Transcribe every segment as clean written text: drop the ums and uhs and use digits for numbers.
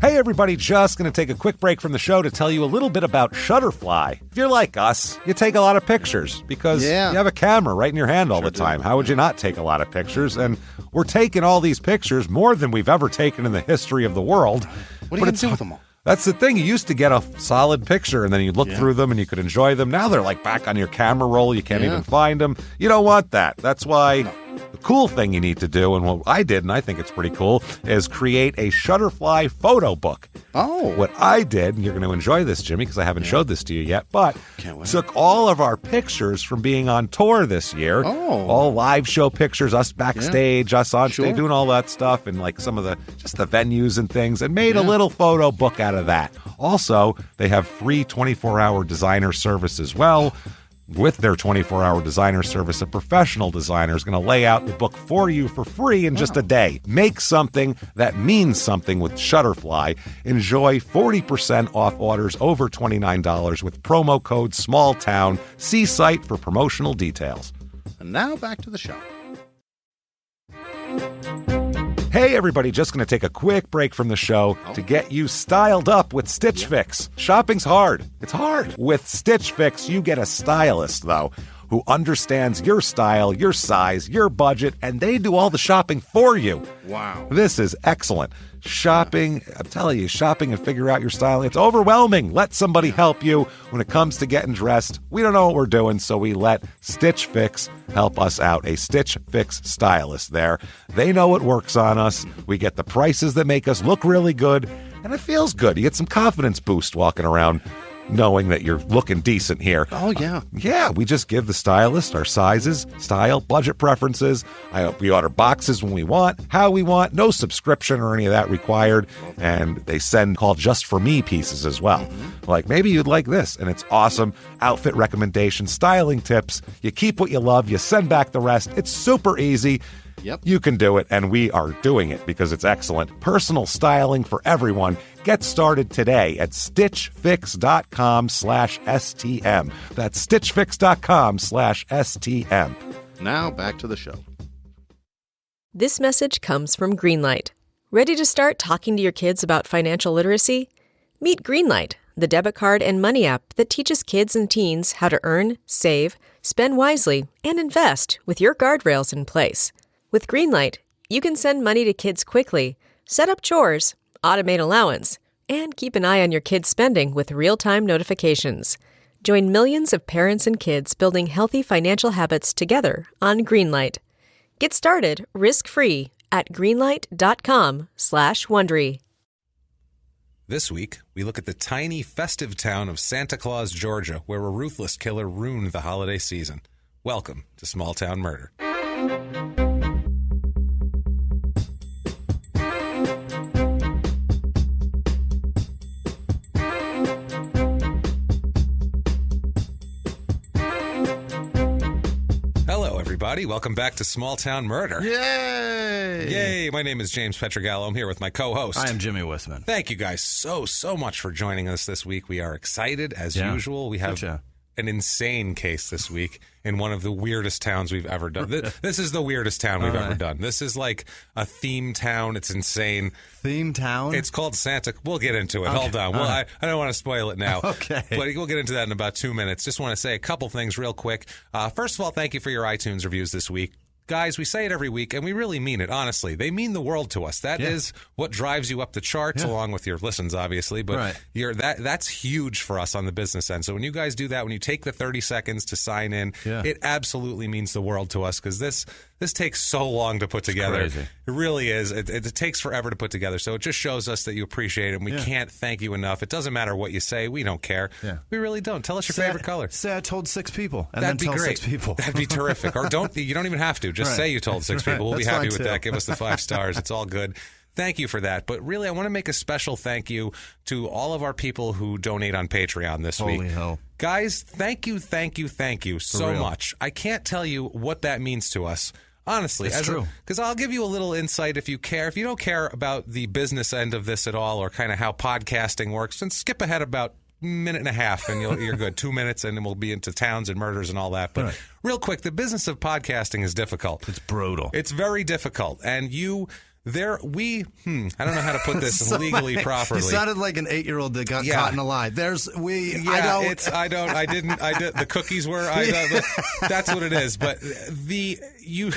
Hey everybody, just going to take a quick break from the show to tell you a little bit about Shutterfly. If you're like us, you take a lot of pictures because you have a camera right in your hand all the time. How would you not take a lot of pictures? And we're taking all these pictures, more than we've ever taken in the history of the world. What are you going to do with them all? That's the thing. You used to get a solid picture, and then you'd look through them, and you could enjoy them. Now they're like back on your camera roll. You can't even find them. You don't want that. That's why the cool thing you need to do, and what I did, and I think it's pretty cool, is create a Shutterfly photo book. Oh. What I did, and you're going to enjoy this, Jimmy, because I haven't showed this to you yet, but took all of our pictures from being on tour this year. Oh. All live show pictures, us backstage, us on stage, doing all that stuff, and like some of the venues and things, and made a little photo book out of that. Also, they have free 24-hour designer service as well. With their 24-hour designer service, a professional designer is going to lay out the book for you for free in just a day. Make something that means something with Shutterfly. Enjoy 40% off orders over $29 with promo code SMALLTOWN. See site for promotional details. And now back to the show. Hey everybody, just going to take a quick break from the show to get you styled up with Stitch Fix. Shopping's hard. It's hard. With Stitch Fix, you get a stylist, though, who understands your style, your size, your budget, and they do all the shopping for you. Wow. This is excellent. Shopping, I'm telling you, shopping and figure out your style, it's overwhelming. Let somebody help you when it comes to getting dressed. We don't know what we're doing, so we let Stitch Fix help us out. A Stitch Fix stylist there. They know what works on us. We get the prices that make us look really good, and it feels good. You get some confidence boost walking around knowing that you're looking decent here. Oh, yeah. Yeah, we just give the stylist our sizes, style, budget preferences. We order boxes when we want, how we want, no subscription or any of that required. And they send called Just For Me pieces as well. Like, maybe you'd like this, and it's awesome. Outfit recommendations, styling tips. You keep what you love, you send back the rest. It's super easy. Yep. You can do it, and we are doing it because it's excellent. Personal styling for everyone. Get started today at stitchfix.com/STM. That's stitchfix.com/STM. Now back to the show. This message comes from Greenlight. Ready to start talking to your kids about financial literacy? Meet Greenlight, the debit card and money app that teaches kids and teens how to earn, save, spend wisely, and invest with your guardrails in place. With Greenlight, you can send money to kids quickly, set up chores, automate allowance, and keep an eye on your kids' spending with real-time notifications. Join millions of parents and kids building healthy financial habits together on Greenlight. Get started risk-free at greenlight.com/Wondery. This week, we look at the tiny, festive town of Santa Claus, Georgia, where a ruthless killer ruined the holiday season. Welcome to Small Town Murder. Everybody, welcome back to Small Town Murder. Yay! Yay! My name is James Pietragallo. I'm here with my co-host. I am Jimmy Whisman. Thank you guys so much for joining us this week. We are excited as usual. We have an insane case this week in one of the weirdest towns we've ever done. This is the weirdest town we've ever done. This is like a theme town. It's insane. Theme town? It's called Santa. We'll get into it. Okay. Hold on. Well, I don't want to spoil it now. Okay. But we'll get into that in about 2 minutes. Just want to say a couple things real quick. First of all, thank you for your iTunes reviews this week. Guys, we say it every week, and we really mean it, honestly. They mean the world to us. That is what drives you up the charts, along with your listens, obviously. But that's huge for us on the business end. So when you guys do that, when you take the 30 seconds to sign in, it absolutely means the world to us, because this takes so long to put together. Crazy. It really is. It takes forever to put together. So it just shows us that you appreciate it, and we can't thank you enough. It doesn't matter what you say. We don't care. Yeah. We really don't. Tell us your favorite color. Say I told 6 people, and That'd then be tell great. 6 people. That'd be terrific. Or you don't even have to. Just say you told 6 people. We'll be happy with that. Give us the 5 stars. It's all good. Thank you for that. But really, I want to make a special thank you to all of our people who donate on Patreon this week. Holy hell. Guys, thank you so much. I can't tell you what that means to us. Honestly, it's true. Because I'll give you a little insight if you care. If you don't care about the business end of this at all, or kind of how podcasting works, then skip ahead about a minute and a half and you're good. 2 minutes and then we'll be into towns and murders and all that. But real quick, the business of podcasting is difficult. It's brutal. It's very difficult. And I don't know how to put this legally properly. You sounded like an 8-year-old that got caught in a lie. The cookies were, that's what it is. But you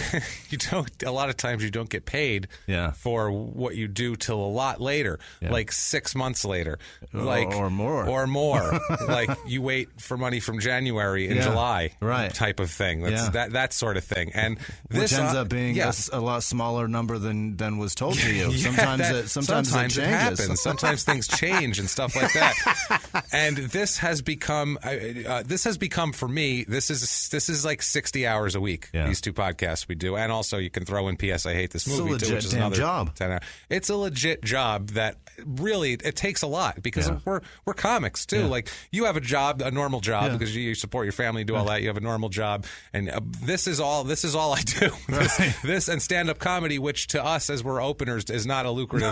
don't, a lot of times you don't get paid for what you do till a lot later, like 6 months later. Or more. Like you wait for money from January in July type of thing. That's that sort of thing. And this ends up being a lot smaller number than was told to you. Sometimes it changes. Happens. Sometimes things change and stuff like that. And this has become for me. This is like 60 hours a week. Yeah. These two podcasts we do, and also you can throw in P.S. I Hate This Movie too, which is another job. 10 hours. It's a legit job that really it takes a lot because we're comics too. Yeah. Like you have a normal job because you support your family, do all that. You have a normal job, and this is all I do. This and stand-up comedy, which to us as we're openers is not a lucrative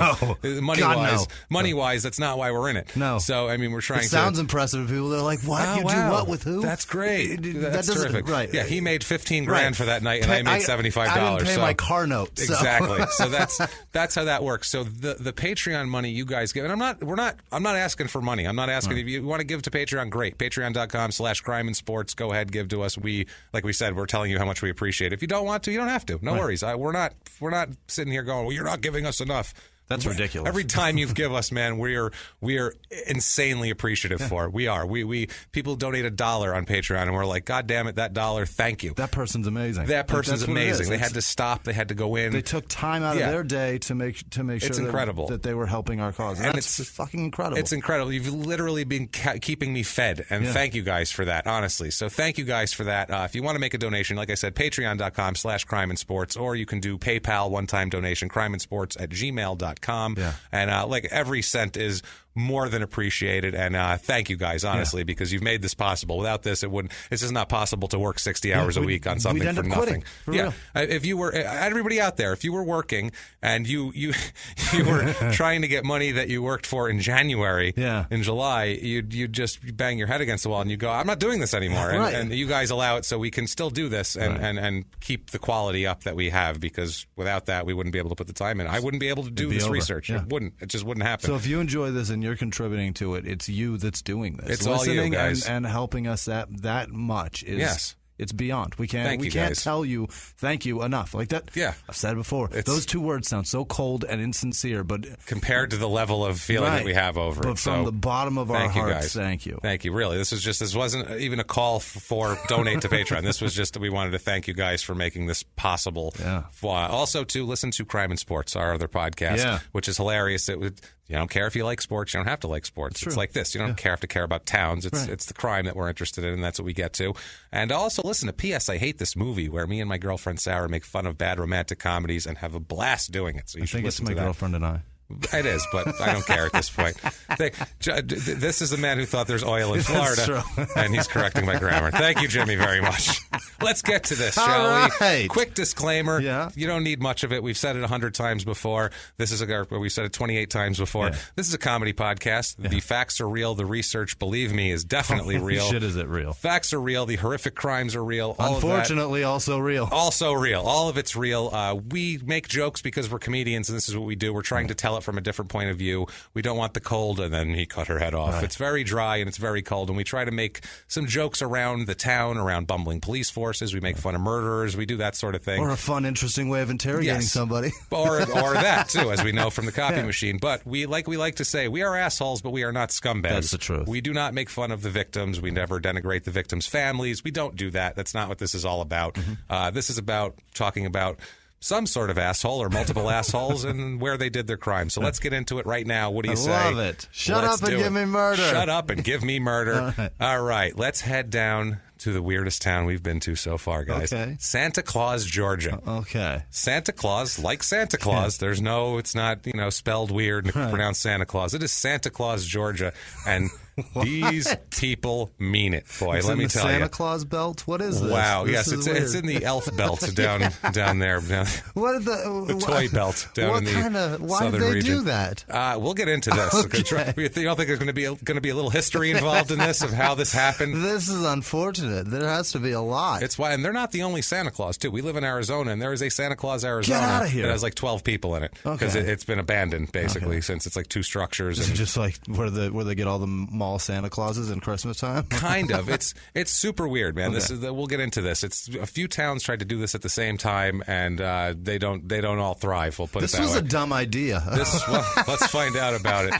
money-wise. That's not why we're in it. No. So I mean, we're trying. It sounds impressive to people. They're like, "What? Do what with who?" That's great. That's terrific. Right. Yeah, he made $15,000 for that night, and I made $75. I didn't pay my car note. So. Exactly. So that's how that works. So the Patreon money you guys give, and I'm not asking for money. I'm not asking if you want to give to Patreon. Great. Patreon.com/crimeinsports. Go ahead, give to us. Like we said, we're telling you how much we appreciate it. If you don't want to, you don't have to. No worries. We're not sitting here going, well, you're not giving us enough. That's ridiculous. Every time you give us, man, we are insanely appreciative for. We are. We people donate $1 on Patreon, and we're like, God damn it, that $1, thank you. That person's amazing. That person's amazing. They had to stop. They had to go in. They took time out of their day to make sure it's incredible. that they were helping our cause. And it's fucking incredible. It's incredible. You've literally been keeping me fed, and thank you guys for that, honestly. So thank you guys for that. If you want to make a donation, like I said, patreon.com/crimeinsports, or you can do PayPal one-time donation, crimeinsports@gmail.com. Yeah. And like every cent is more than appreciated, and thank you guys, honestly, because you've made this possible. Without this, it's just not possible to work 60 hours a week on something for nothing. If you were everybody out there, if you were working and you were trying to get money that you worked for in January, in July, you'd just bang your head against the wall and you go, I'm not doing this anymore. And you guys allow it so we can still do this and keep the quality up that we have, because without that, we wouldn't be able to put the time in. I wouldn't be able to do this research. It just wouldn't happen. So if you enjoy this and you're contributing to it, it's you that's doing this. It's all you guys, and helping us that much is it's beyond. We can't tell you thank you enough. Like that. Yeah, I've said it before. Those two words sound so cold and insincere, but compared to the level of feeling that we have over it. But from the bottom of our hearts, thank you. Thank you. Really, this wasn't even a call for donate to Patreon. This was just we wanted to thank you guys for making this possible. Yeah. Also to listen to Crime and Sports, our other podcast, which is hilarious. You don't care if you like sports. You don't have to like sports. It's like this. You don't have to care about towns. It's the crime that we're interested in, and that's what we get to. And also listen to P.S. I Hate This Movie, where me and my girlfriend Sarah make fun of bad romantic comedies and have a blast doing it. So you should listen to that. I think it's my girlfriend and I. It is, but I don't care at this point. This is a man who thought there's oil in Florida, and he's correcting my grammar. Thank you, Jimmy, very much. Let's get to this, shall we? Quick disclaimer. Yeah. You don't need much of it. We've said it 100 times before. We've said it 28 times before. Yeah. This is a comedy podcast. Yeah. The facts are real. The research, believe me, is definitely real. Shit, is it real? Facts are real. The horrific crimes are real. Unfortunately, also real. Also real. All of it's real. We make jokes because we're comedians, and this is what we do. We're trying to tell it from a different point of view. We don't want the cold, and then he cut her head off. Right. It's very dry and it's very cold, and we try to make some jokes around the town, around bumbling police forces. We make fun of murderers. We do that sort of thing. Or a fun, interesting way of interrogating somebody. or that, too, as we know from the copy machine. But we like to say, we are assholes, but we are not scumbags. That's the truth. We do not make fun of the victims. We never denigrate the victims' families. We don't do that. That's not what this is all about. Mm-hmm. This is about talking about some sort of asshole or multiple assholes and where they did their crime. So let's get into it right now. What do you say? I love it. Shut up and give me murder. Shut up and give me murder. All right. Let's head down to the weirdest town we've been to so far, guys. Okay. Santa Claus, Georgia. Okay. Santa Claus, like Santa Claus. It's not, spelled weird and pronounced Santa Claus. It is Santa Claus, Georgia. And These people mean it, boy. It's let in me the tell Santa you. Claus belt. What is this? Wow. This Yes, is it's in the elf belt down there. What The toy belt down in the why southern did they region. do that? We'll get into this. Okay. You don't think there's going to be a little history involved in this of how this happened? This is unfortunate. There has to be a lot. It's why, and they're not the only Santa Claus too. We live in Arizona, and there is a Santa Claus Arizona Get outta here. that has like 12 people in it because it's been abandoned basically since it's like 2 structures. Is it just like where they get all the mall Santa Clauses in Christmas time? Kind of. It's super weird, man. Okay. We'll get into this. It's a few towns tried to do this at the same time, and they don't all thrive. We'll put it that way. This was a dumb idea. Let's find out about it.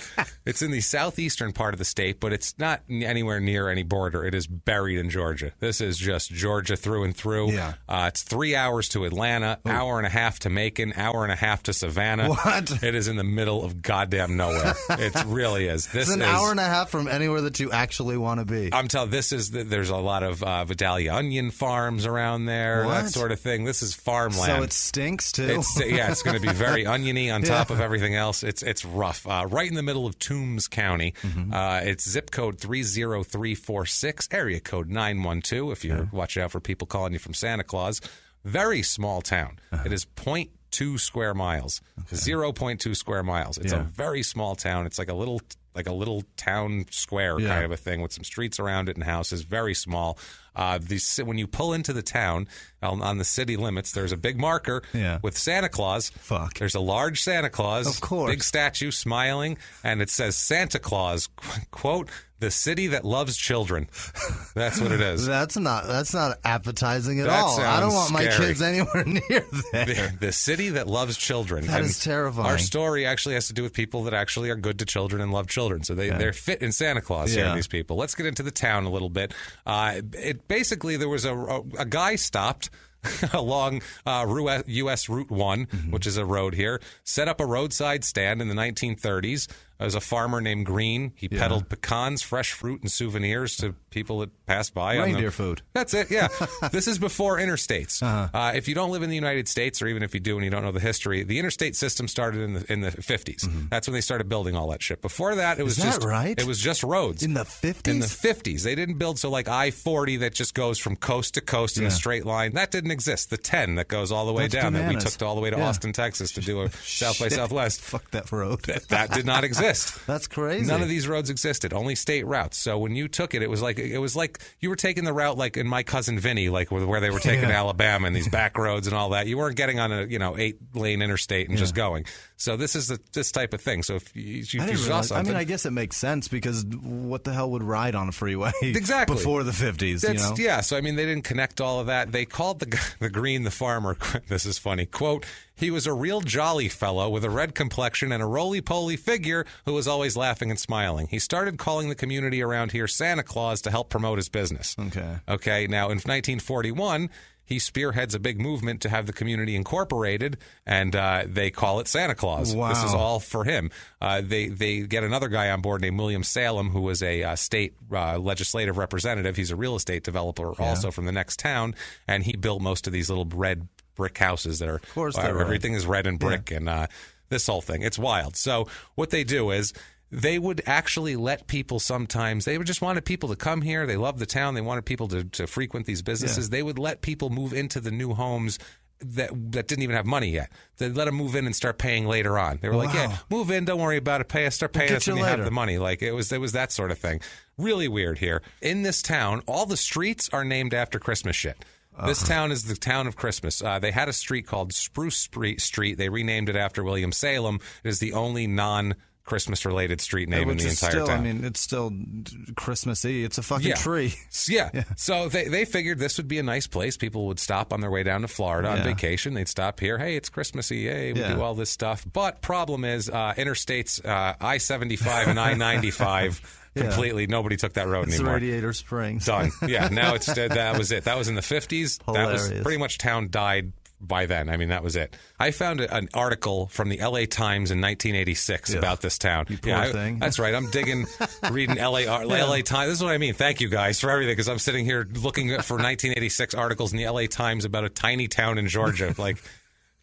It's in the southeastern part of the state, but it's not anywhere near any border. It is buried in Georgia. This is just Georgia through and through. Yeah. It's 3 hours to Atlanta, hour and a half to Macon, hour and a half to Savannah. What? It is in the middle of goddamn nowhere. It really is. It's an hour and a half from anywhere that you actually want to be. I'm telling. There's a lot of Vidalia onion farms around there, that sort of thing. This is farmland. So it stinks too. It's going to be very oniony on top of everything else. It's rough. Right in the middle of Toombs County. It's zip code 30346, area code 912. If you're watching out for people calling you from Santa Claus, very small town. It is 0.2 square miles. 0.2 square miles. It's a very small town. It's like a little town square kind of a thing with some streets around it and houses. Very small. When you pull into the town on the city limits, there's a big marker with Santa Claus. Fuck. There's a large Santa Claus, of course, big statue smiling, and it says Santa Claus, quote, the city that loves children. That's what it is. That's not appetizing at all. I don't want my kids anywhere near there. The city that loves children. That is terrifying. Our story actually has to do with people that actually are good to children and love children. So they're fit in Santa Claus here, these people. Let's get into the town a little bit. Basically, there was a guy stopped along U.S. Route 1, which is a road here, set up a roadside stand in the 1930s. There was a farmer named Green. He peddled pecans, fresh fruit, and souvenirs to people that passed by. Reindeer food. That's it, yeah. This is before interstates. If you don't live in the United States, or even if you do and you don't know the history, the interstate system started in the 50s. That's when they started building all that shit. Before that, it was right? It was just roads. In the 50s? In the 50s. They didn't build like I-40 that just goes from coast to coast in a straight line. That didn't exist. The 10 that goes all the way down that we took all the way to Austin, Texas to do a South by Southwest. Fuck that road. That did not exist. That's crazy. None of these roads existed, only state routes. So when you took it, it was like you were taking the route like in My Cousin Vinny, like where they were taking Alabama and these back roads and all that. You weren't getting on a 8-lane interstate and just going. So this is this type of thing. So if you saw something, I guess it makes sense because what the hell would ride on a freeway exactly before the 50s? Yeah. So I mean, they didn't connect all of that. They called the Green the farmer. This is funny. Quote. He was a real jolly fellow with a red complexion and a roly-poly figure who was always laughing and smiling. He started calling the community around here Santa Claus to help promote his business. Okay. Now, in 1941, he spearheads a big movement to have the community incorporated, and they call it Santa Claus. Wow. This is all for him. They get another guy on board named William Salem, who was a state legislative representative. He's a real estate developer also from the next town, and he built most of these little red brick houses that are, of course, everything is red and brick, and this whole thing. It's wild. So what they do is they would actually let people sometimes, they would just wanted people to come here. They loved the town. They wanted people to frequent these businesses. They would let people move into the new homes that didn't even have money yet. They'd let them move in and start paying later on. They were like, yeah, move in, don't worry about it, pay us, start paying us when you have the money. Like it was that sort of thing. Really weird here. In this town, all the streets are named after Christmas shit. This town is the town of Christmas. They had a street called Spruce Street. They renamed it after William Salem. It is the only non-Christmas-related street name in the entire town. I mean, it's still Christmassy. It's a fucking tree. Yeah. So they figured this would be a nice place. People would stop on their way down to Florida on vacation. They'd stop here. Hey, it's Christmassy. Hey, we do all this stuff. But problem is, interstates I-75 and I-95... Completely, nobody took that road anymore. Radiator Springs. Done. Yeah, now it's that was it. That was in the 50s. Hilarious. That was pretty much town died by then. I mean, that was it. I found an article from the L.A. Times in 1986 about this town. You poor thing. That's right. I'm reading L.A. Times. This is what I mean. Thank you guys for everything, because I'm sitting here looking for 1986 articles in the L.A. Times about a tiny town in Georgia. Like,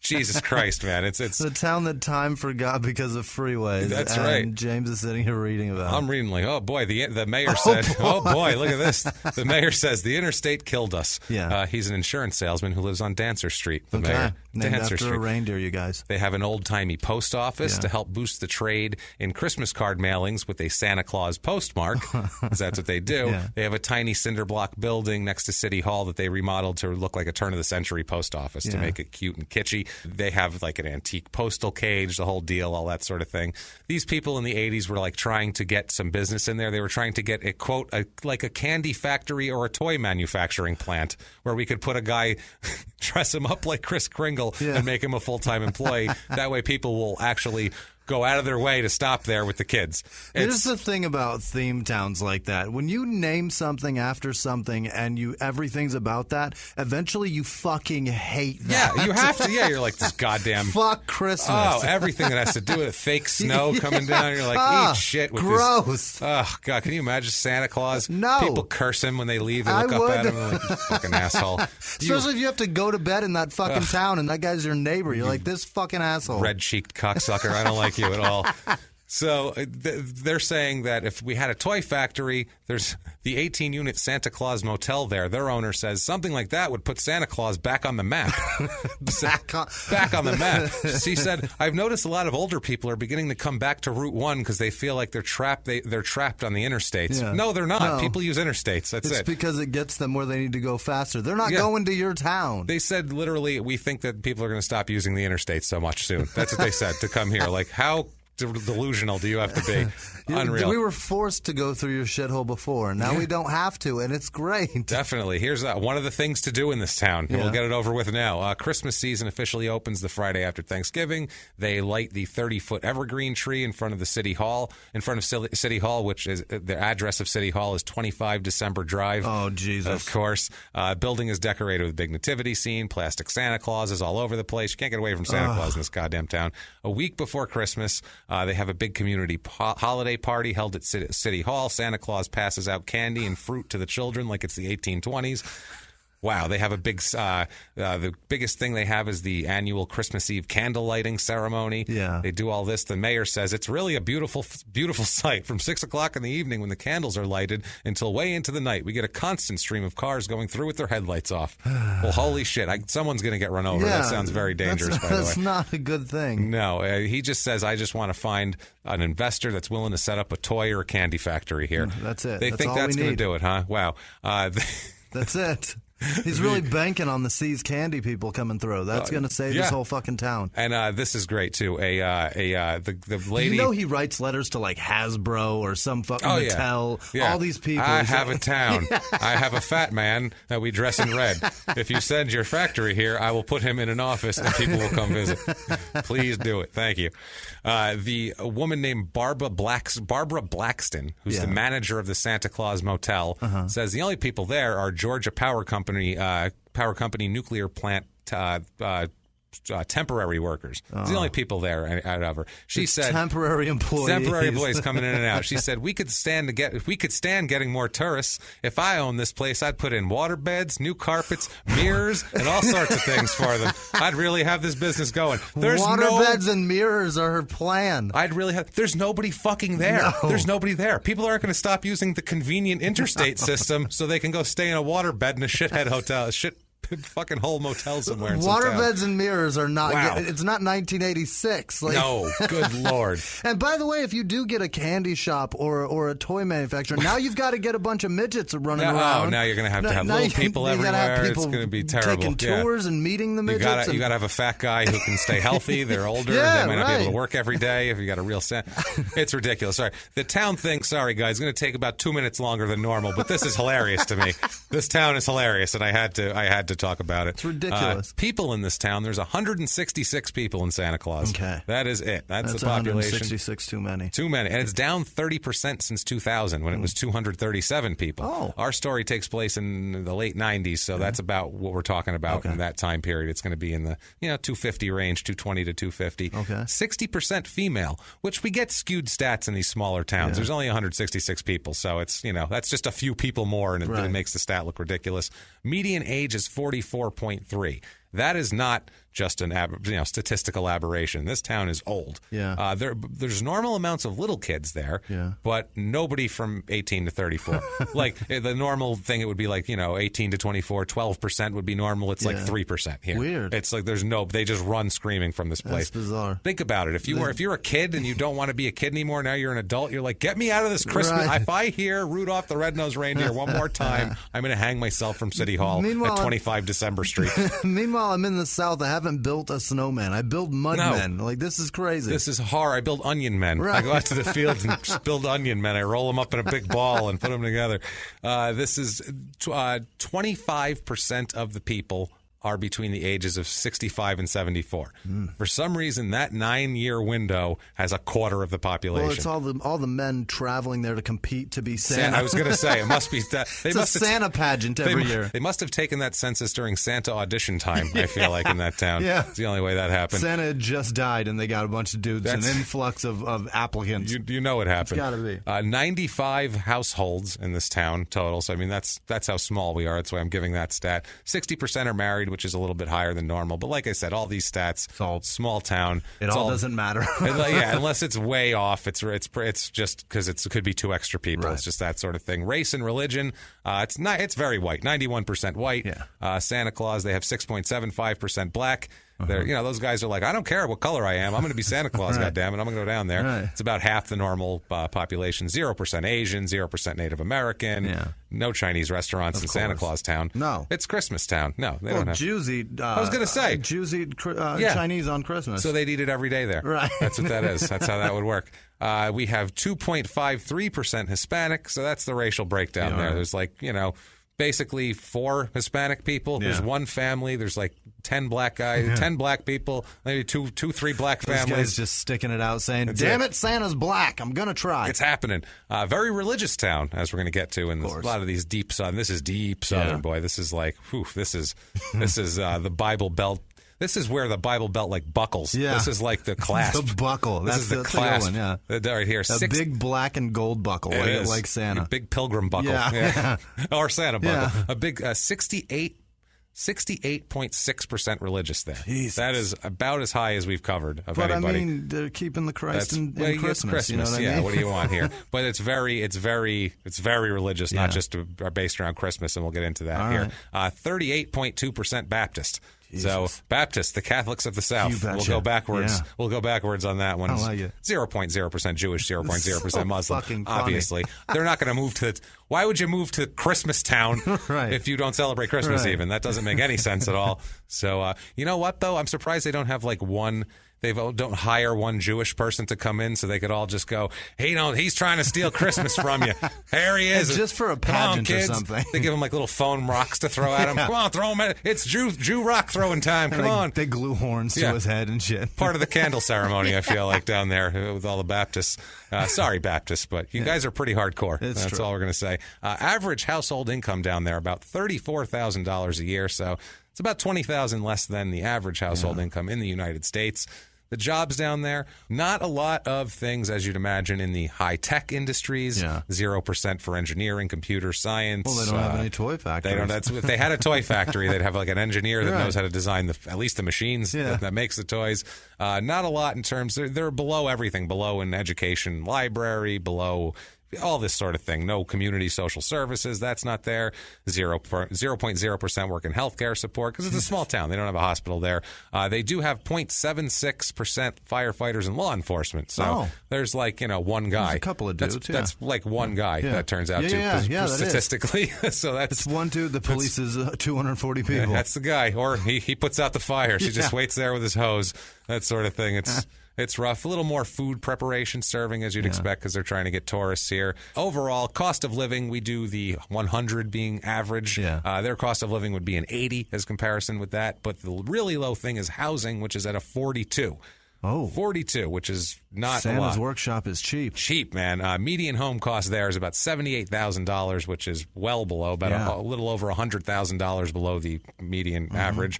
Jesus Christ, man. It's the town that time forgot because of freeways. That's and right. James is sitting here reading about it. I'm reading like, oh boy, the mayor said, oh boy, look at this. The mayor says the interstate killed us. Yeah. He's an insurance salesman who lives on Dancer Street. The mayor. Named Dancer after Street. a reindeer, you guys. They have an old-timey post office to help boost the trade in Christmas card mailings with a Santa Claus postmark, because that's what they do. Yeah. They have a tiny cinder block building next to City Hall that they remodeled to look like a turn-of-the-century post office to make it cute and kitschy. They have like an antique postal cage, the whole deal, all that sort of thing. These people in the 80s were like trying to get some business in there. They were trying to get a, quote, like a candy factory or a toy manufacturing plant where we could put a guy, dress him up like Kris Kringle and make him a full-time employee. That way people will actually go out of their way to stop there with the kids. Here's the thing about theme towns like that. When you name something after something and everything's about that, eventually you fucking hate that. Yeah, you have to. Yeah, you're like, this goddamn... Fuck Christmas. Oh, everything that has to do with fake snow coming down. You're like, eat shit with gross. This. Oh, God, can you imagine Santa Claus? No. People curse him when they leave. They look up at him and like, you fucking asshole. Especially if you have to go to bed in that fucking town and that guy's your neighbor. You're like, this fucking asshole. Red-cheeked cocksucker. I don't like you at all. So they're saying that if we had a toy factory, there's the 18-unit Santa Claus motel there. Their owner says something like that would put Santa Claus back on the map. Back on the map. She said, I've noticed a lot of older people are beginning to come back to Route 1 because they feel like they're trapped. They're trapped on the interstates. Yeah. No, they're not. No. People use interstates. That's It's it. because it gets them where they need to go faster. They're not going to your town. They said literally, we think that people are going to stop using the interstates so much soon. That's what they said to come here. Like, how delusional do you have to be? Unreal. We were forced to go through your shithole before. Now we don't have to, and it's great. Definitely. Here's one of the things to do in this town, and we'll get it over with now. Christmas season officially opens the Friday after Thanksgiving. They light the 30-foot evergreen tree in front of the City Hall, City Hall, which is the address of City Hall is 25 December Drive. Oh, Jesus. Of course. Building is decorated with a big nativity scene, plastic Santa Clauses all over the place. You can't get away from Santa Claus in this goddamn town. A week before Christmas, they have a big community holiday party held at City Hall. Santa Claus passes out candy and fruit to the children like it's the 1820s. Wow, they have a big, the biggest thing they have is the annual Christmas Eve candle lighting ceremony. Yeah. They do all this. The mayor says it's really a beautiful, beautiful sight. From 6 o'clock in the evening when the candles are lighted until way into the night. We get a constant stream of cars going through with their headlights off. Well, holy shit. Someone's going to get run over. That sounds very dangerous, by the way. That's not a good thing. No, he just says, I just want to find an investor that's willing to set up a toy or a candy factory here. That's it. They think that's going to do it, huh? Wow. That's it. He's really banking on the Seas Candy people coming through. That's going to save this whole fucking town. And this is great too. The lady. You know he writes letters to like Hasbro or some fucking Mattel. Yeah. All these people. I have a town. I have a fat man that we dress in red. If you send your factory here, I will put him in an office and people will come visit. Please do it. Thank you. The woman named Barbara Blackston, who's the manager of the Santa Claus Motel, says the only people there are Georgia Power Company nuclear plant temporary workers. It's the only people there out of her. She said temporary employees coming in and out. She said we could stand getting more tourists. If I owned this place, I'd put in water beds, new carpets, mirrors, and all sorts of things for them. I'd really have this business going. Water beds and mirrors are her plan. There's nobody fucking there. No. There's nobody there. People aren't going to stop using the convenient interstate system so they can go stay in a water bed in a shithead hotel. Fucking whole motel somewhere. Water beds and mirrors are not. Wow. It's not 1986. No, good Lord. And by the way, if you do get a candy shop or a toy manufacturer, now you've got to get a bunch of midgets running around. Oh, now you're going to have little people everywhere. It's going to be terrible. Taking tours and meeting the midgets. You got to have a fat guy who can stay healthy. They're older. They might not be able to work every day. If you got a real it's ridiculous. Sorry, the town thing. Sorry, guys, going to take about 2 minutes longer than normal, but this is hilarious to me. This town is hilarious, and I had to talk about it. It's ridiculous. People in this town, there's 166 people in Santa Claus. Okay. That is it. That's the population. 166 too many. Too many. And it's down 30% since 2000 when it was 237 people. Oh. Our story takes place in the late 90s, so that's about what we're talking about in that time period. It's going to be in the 250 range, 220 to 250. Okay. 60% female, which we get skewed stats in these smaller towns. Yeah. There's only 166 people, so it's, that's just a few people more, and it makes the stat look ridiculous. Median age is 44.3. That is not just an statistical aberration. This town is old. Yeah. There's normal amounts of little kids there, but nobody from 18 to 34. Like the normal thing, it would be like 18 to 24, 12% would be normal. It's like 3% here. Weird. It's like they just run screaming from this place. That's bizarre. Think about it. If you're a kid and you don't want to be a kid anymore, now you're an adult. You're like, get me out of this Christmas. Right. If I hear Rudolph the Red-Nosed Reindeer one more time, I'm going to hang myself from City Hall at 25 December Street. Meanwhile, I'm in the South. I haven't built a snowman. I build mud men. Like, this is crazy. This is hard. I build onion men. Right. I go out to the field and just build onion men. I roll them up in a big ball and put them together. This is 25% of the people are between the ages of 65 and 74. For some reason, that 9-year window has a quarter of the population. Well, it's all the men traveling there to compete to be Santa. I was going to say, it must be that. It's a Santa pageant every year. They must have taken that census during Santa audition time, I feel like, in that town. Yeah. It's the only way that happened. Santa had just died, and they got a bunch of dudes, an influx of applicants. You know it happened. It's got to be. 95 households in this town total. So, I mean, that's how small we are. That's why I'm giving that stat. 60% are married, which is a little bit higher than normal. But like I said, all these stats, small town. It all doesn't matter. Unless it's way off. It's just because it could be 2 extra people. Right. It's just that sort of thing. Race and religion, it's very white. 91% white. Yeah. Santa Claus, they have 6.75% black. Those guys are like, I don't care what color I am. I'm going to be Santa Claus, Right. goddammit. I'm going to go down there. Right. It's about half the normal population. 0% Asian, 0% Native American. Yeah. No Chinese restaurants in Santa Claus Town. No. It's Christmas Town. No, they don't have. Jews eat. I was going to say. Jews eat Chinese on Christmas. So they'd eat it every day there. Right. That's what that is. That's how that would work. We have 2.53% Hispanic. So that's the racial breakdown there. There's basically 4 Hispanic people. There's 1 family. There's 10 black guys, 10 black people, maybe 3 black families. Those guys just sticking it out saying, damn it, Santa's black. I'm going to try. It's happening. Very religious town, as we're going to get to in a lot of these deep Southern. This is deep Southern, boy. This is this is the Bible Belt. This is where the Bible Belt buckles. Yeah. This is like the clasp. The buckle. This is the clasp. One, yeah. Right here. A big black and gold buckle, like Santa. A big pilgrim buckle. Yeah. Or Santa buckle. Yeah. A big 68.6% religious there. Jesus. That is about as high as we've covered of anybody. But I mean, they're keeping the Christ in Christmas. You know what I mean? What do you want here? But it's very religious, not just based around Christmas, and we'll get into that All here. right. 38.2% Baptist. Jesus. So Baptist, the Catholics of the South. We'll go backwards. Yeah. We'll go backwards on that one. I like it. 0.0% Jewish, 0.0% So Muslim. fucking funny. Obviously, they're not going to move to. Why would you move to Christmas Town if you don't celebrate Christmas? Even that doesn't make any sense at all. So you know what though? I'm surprised they don't have one. They don't hire one Jewish person to come in so they could all just go, hey, he's trying to steal Christmas from you. There he is. Just for a pageant or something. They give him little foam rocks to throw at him. Come on, throw him at it. It's Jew rock throwing time. Come on. They glue horns to his head and shit. Part of the candle ceremony, I feel like, down there with all the Baptists. Sorry, Baptists, but you guys are pretty hardcore. That's true. all we're going to say. Average household income down there, about $34,000 a year. So it's about $20,000 less than the average household income in the United States. The jobs down there, not a lot of things, as you'd imagine, in the high-tech industries. 0% for engineering, computer science. Well, they don't have any toy factories. If they had a toy factory, they'd have an engineer that knows how to design at least the machines that makes the toys. Not a lot in terms. They're below everything, below an education library, below all this sort of thing. No community social services. That's not there. 0.0% work in healthcare support because it's a small town. They don't have a hospital there. They do have 0.76% firefighters and law enforcement. So there's one guy. There's a couple of dudes. That's one guy that turns out to statistically. So it's one dude. The police is 240 people. That's the guy. Or he puts out the fire. She just waits there with his hose. That sort of thing. It's rough. A little more food preparation serving, as you'd expect, because they're trying to get tourists here. Overall, cost of living, we do the 100 being average. Their cost of living would be an 80 as comparison with that. But the really low thing is housing, which is at a 42. Oh. 42, which is not Santa's a lot. workshop is cheap. Cheap, man. Median home cost there is about $78,000, which is well below, about a little over $100,000 below the median average.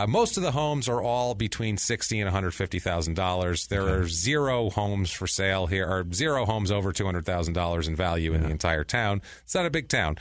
Most of the homes are all between $60,000 and $150,000. There are 0 homes for sale here, or 0 homes over $200,000 in value in the entire town. It's not a big town.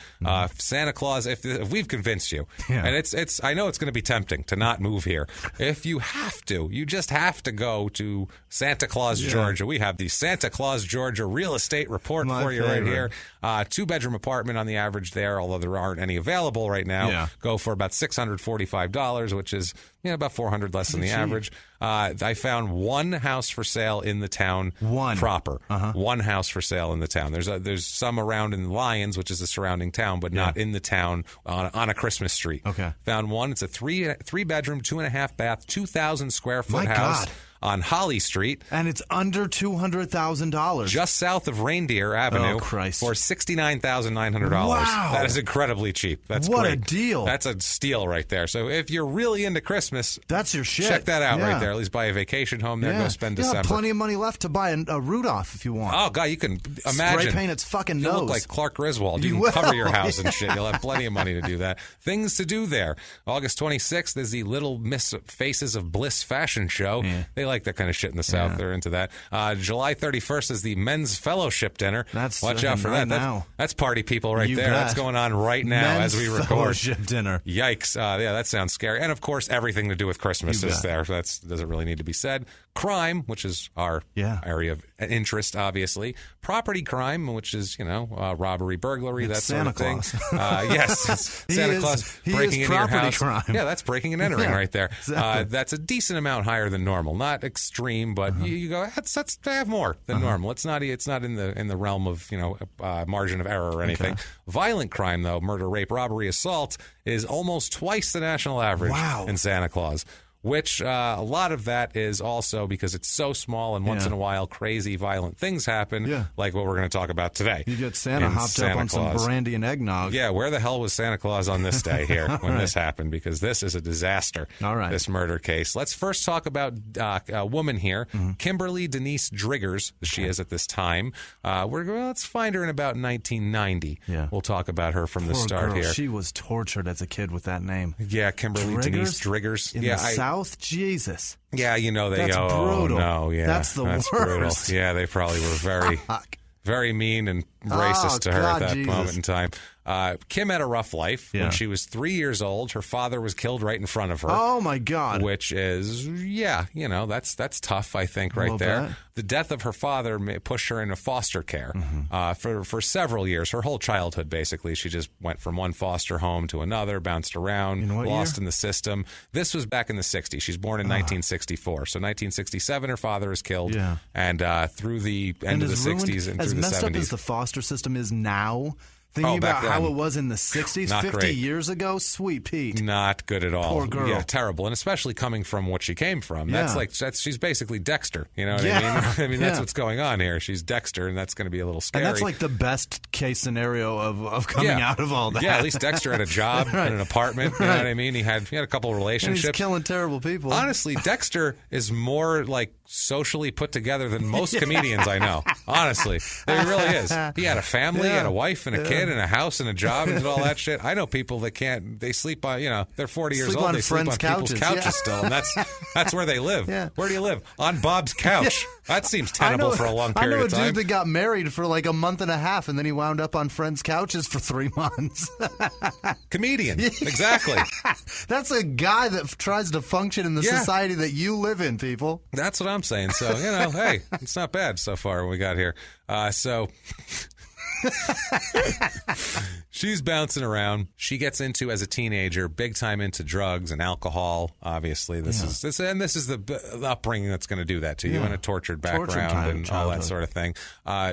Santa Claus, if we've convinced you, and it's I know it's going to be tempting to not move here. If you have to, you just have to go to Santa Claus, Georgia. We have the Santa Claus, Georgia real estate report for you right here. 2-bedroom apartment on the average there, although there aren't any available right now. Go for about $645, which is about $400 less than the average. I found one house for sale in the town proper. One house for sale in the town. There's some around in Lyons, which is the surrounding town, but not in the town on a Christmas street. Okay. Found one. It's a 3-bedroom, 2.5 bath, 2,000 square foot house. God. On Holly Street. And it's under $200,000. Just south of Reindeer Avenue. Oh, Christ. For $69,900. Wow. That is incredibly cheap. That's what great. A deal. That's a steal right there. So if you're really into Christmas, that's your shit. Check that out right there. At least buy a vacation home there. Go spend December. You have plenty of money left to buy a Rudolph if you want. Oh, God, you can imagine. Spray paint its fucking nose. You look like Clark Griswold. You can cover your house and shit. You'll have plenty of money to do that. Things to do there. August 26th is the Little Miss Faces of Bliss fashion show. They like that kind of shit in the South. They're into that. July 31st is the Men's Fellowship Dinner. Watch out for that. That's party people right there. That's going on right now as we record. Fellowship Dinner. Yikes. That sounds scary. And, of course, everything to do with Christmas is there. So that doesn't really need to be said. Crime, which is our area of interest, obviously. Property crime, which is, robbery, burglary, that sort of thing. Yes. Santa Claus breaking into your house. Crime. Yeah, that's breaking and entering right there. Exactly. That's a decent amount higher than normal. Not extreme, but you go, that's to have more than normal. It's not in the realm of, margin of error or anything. Okay. Violent crime, though, murder, rape, robbery, assault, is almost twice the national average in Santa Claus. Which a lot of that is also because it's so small and once in a while crazy violent things happen, like what we're going to talk about today. You get Santa hopped up on some brandy and eggnog. Yeah, where the hell was Santa Claus on this day here when this happened? Because this is a disaster, this murder case. Let's first talk about a woman here, Kimberly Denise Driggers, she is at this time. Let's find her in about 1990. We'll talk about her from the start here. She was tortured as a kid with that name. Yeah, Kimberly Denise Driggers. In the South? Jesus. Yeah, That's brutal. No, that's worst. Brutal. Yeah, they probably were very mean and racist to her at that moment in time. Kim had a rough life. When she was 3 years old, her father was killed right in front of her. Oh, my God. Which is, that's tough, I think, right there. Bet. The death of her father pushed her into foster care for several years, her whole childhood, basically. She just went from one foster home to another, bounced around, lost in the system. This was back in the 60s. She's born in 1964. So 1967, her father is killed. And through the end of the 60s and through the 70s. As messed up as the foster system is now, thinking about how it was in the 60s, 50 years ago, sweet Pete. Not good at all. Poor girl. Yeah, terrible. And especially coming from what she came from. She's basically Dexter. You know what I mean? I mean, that's what's going on here. She's Dexter, and that's going to be a little scary. And that's like the best case scenario of coming out of all that. Yeah, at least Dexter had a job and an apartment. You know what I mean? He had a couple of relationships. And he's killing terrible people. Honestly, Dexter is more like socially put together than most comedians I know. Honestly, he really is. He had a family, and a wife, and a kid, and a house, and a job, and did all that shit. I know people that can't. They sleep on. They're 40 years old. They sleep on people's couches still, and that's where they live. Where do you live? On Bob's couch. That seems tenable for a long period of time. I know a dude that got married for like a month and a half, and then he wound up on friends' couches for 3 months. Comedian, exactly. That's a guy that tries to function in the society that you live in, people. That's what I'm saying. So, hey, it's not bad so far when we got here. She's bouncing around. She gets into, as a teenager, big time into drugs and alcohol. Obviously, this is the upbringing that's going to do that to you, and a tortured background and all that sort of thing.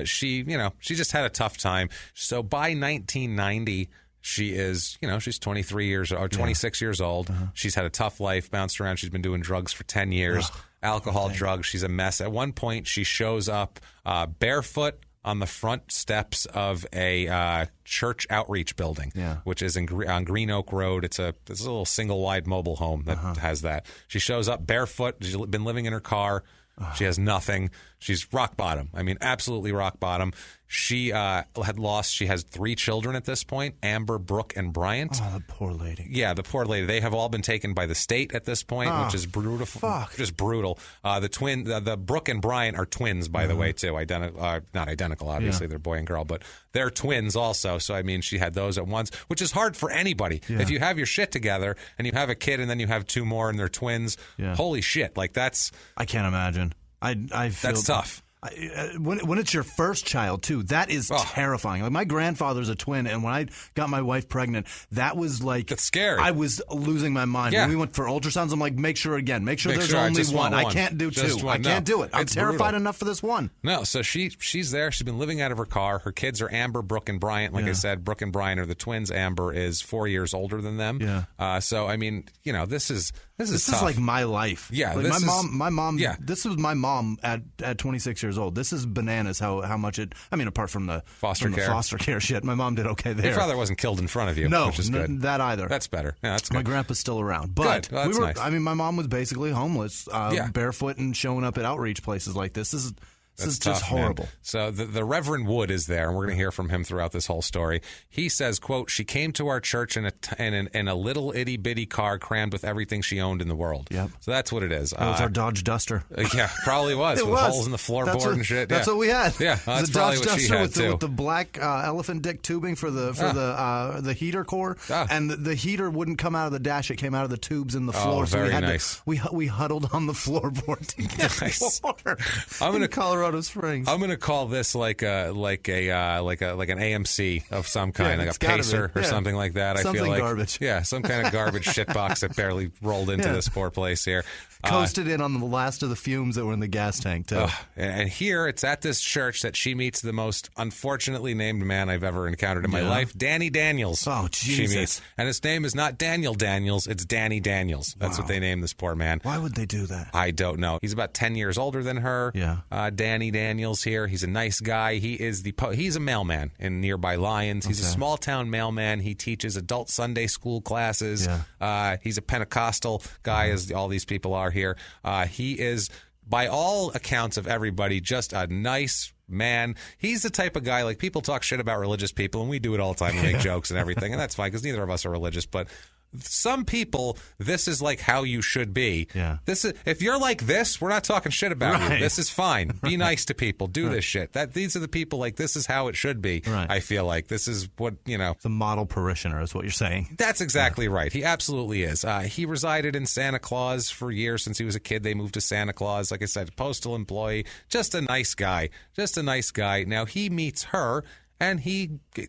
She just had a tough time. So by 1990. She is, she's 26 years old. She's had a tough life, bounced around. She's been doing drugs for 10 years, alcohol, drugs. She's a mess. At one point, she shows up barefoot on the front steps of a church outreach building, which is on Green Oak Road. It's a little single-wide mobile home that has that. She shows up barefoot. She's been living in her car. She has nothing. She's rock bottom. I mean, absolutely rock bottom. She she has 3 children at this point, Amber, Brooke, and Bryant. Oh, the poor lady. Yeah, the poor lady. They have all been taken by the state at this point, which is brutal. Fuck. Just brutal. The Brooke and Bryant are twins, by the way, too. Not identical, obviously. They're boy and girl, but they're twins also. So, I mean, she had those at once, which is hard for anybody. Yeah. If you have your shit together and you have a kid and then you have 2 more and they're twins, holy shit. Like, that's... I can't imagine. I feel that's tough. When it's your first child, too, that is terrifying. Like, my grandfather's a twin, and when I got my wife pregnant, that was like... It's scary. I was losing my mind. Yeah. When we went for ultrasounds, I'm like, make sure there's only one. I can't do 2. I can't do it. I'm terrified enough for this one. No, so she's there. She's been living out of her car. Her kids are Amber, Brooke, and Bryant. Like I said, Brooke and Bryant are the twins. Amber is 4 years older than them. Yeah. So, I mean, this is tough. Like my life. Yeah. Like my mom. Yeah. This was my mom at 26 years old. This is bananas how much it. I mean, apart from the foster care shit, my mom did okay there. Your father wasn't killed in front of you. No, which is good. That either. That's better. Yeah, that's good. My grandpa's still around, but good. Well, nice. I mean, my mom was basically homeless, barefoot and showing up at outreach places like this. This is just horrible. Man. So the Reverend Wood is there, and we're going to hear from him throughout this whole story. He says, quote, she came to our church in a little itty-bitty car crammed with everything she owned in the world. Yep. So that's what it is. It was our Dodge Duster. Yeah, probably was. With holes in the floorboard and shit. That's what we had. Yeah, that's probably what she had, too. With the black elephant dick tubing for the heater core. And the heater wouldn't come out of the dash. It came out of the tubes in the floor. So very nice. We huddled on the floorboard to get water in Colorado Springs. I'm going to call this like an AMC of some kind, like a Pacer or something like that. Something I feel like garbage. Yeah, some kind of garbage shitbox that barely rolled into this poor place here. Coasted in on the last of the fumes that were in the gas tank, too. And here, it's at this church that she meets the most unfortunately named man I've ever encountered in my life, Danny Daniels. Oh, Jesus. She meets. And his name is not Daniel Daniels, it's Danny Daniels. That's what they named this poor man. Why would they do that? I don't know. He's about 10 years older than her. Yeah. Danny Daniels here. He's a nice guy. He's a mailman in nearby Lyons. He's a small-town mailman. He teaches adult Sunday school classes. Yeah. He's a Pentecostal guy, as all these people are here. He is, by all accounts of everybody, just a nice man. He's the type of guy, like, people talk shit about religious people, and we do it all the time. We make jokes and everything, and that's fine, because neither of us are religious, but some people, this is like how you should be. Yeah. If you're like this, we're not talking shit about you. This is fine. Be nice to people. Do this shit. These are the people, like, this is how it should be. Right. I feel like this is what, It's a model parishioner is what you're saying. That's exactly right. He absolutely is. He resided in Santa Claus for years since he was a kid. They moved to Santa Claus. Like I said, postal employee. Just a nice guy. Now he meets her. And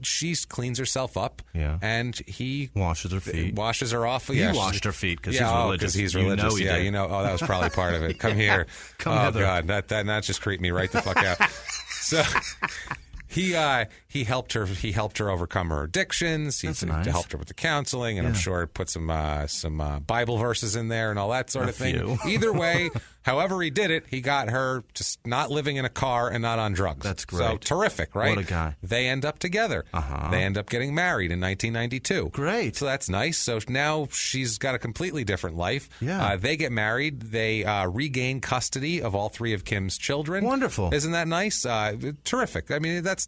she cleans herself up. Yeah. And he washes her feet. Washes her off. He washed her feet because she's religious. Because he's religious. That was probably part of it. Come here. Come hither. God, that just creeped me right the fuck out. So he helped her. He helped her overcome her addictions. He helped her with the counseling, and I'm sure put some Bible verses in there and all that sort of thing. Either way. However he did it, he got her just not living in a car and not on drugs. That's great. So terrific, right? What a guy. They end up together. They end up getting married in 1992. Great. So that's nice. So now she's got a completely different life. Yeah. They get married. They regain custody of all 3 of Kim's children. Wonderful. Isn't that nice? Terrific. I mean, that's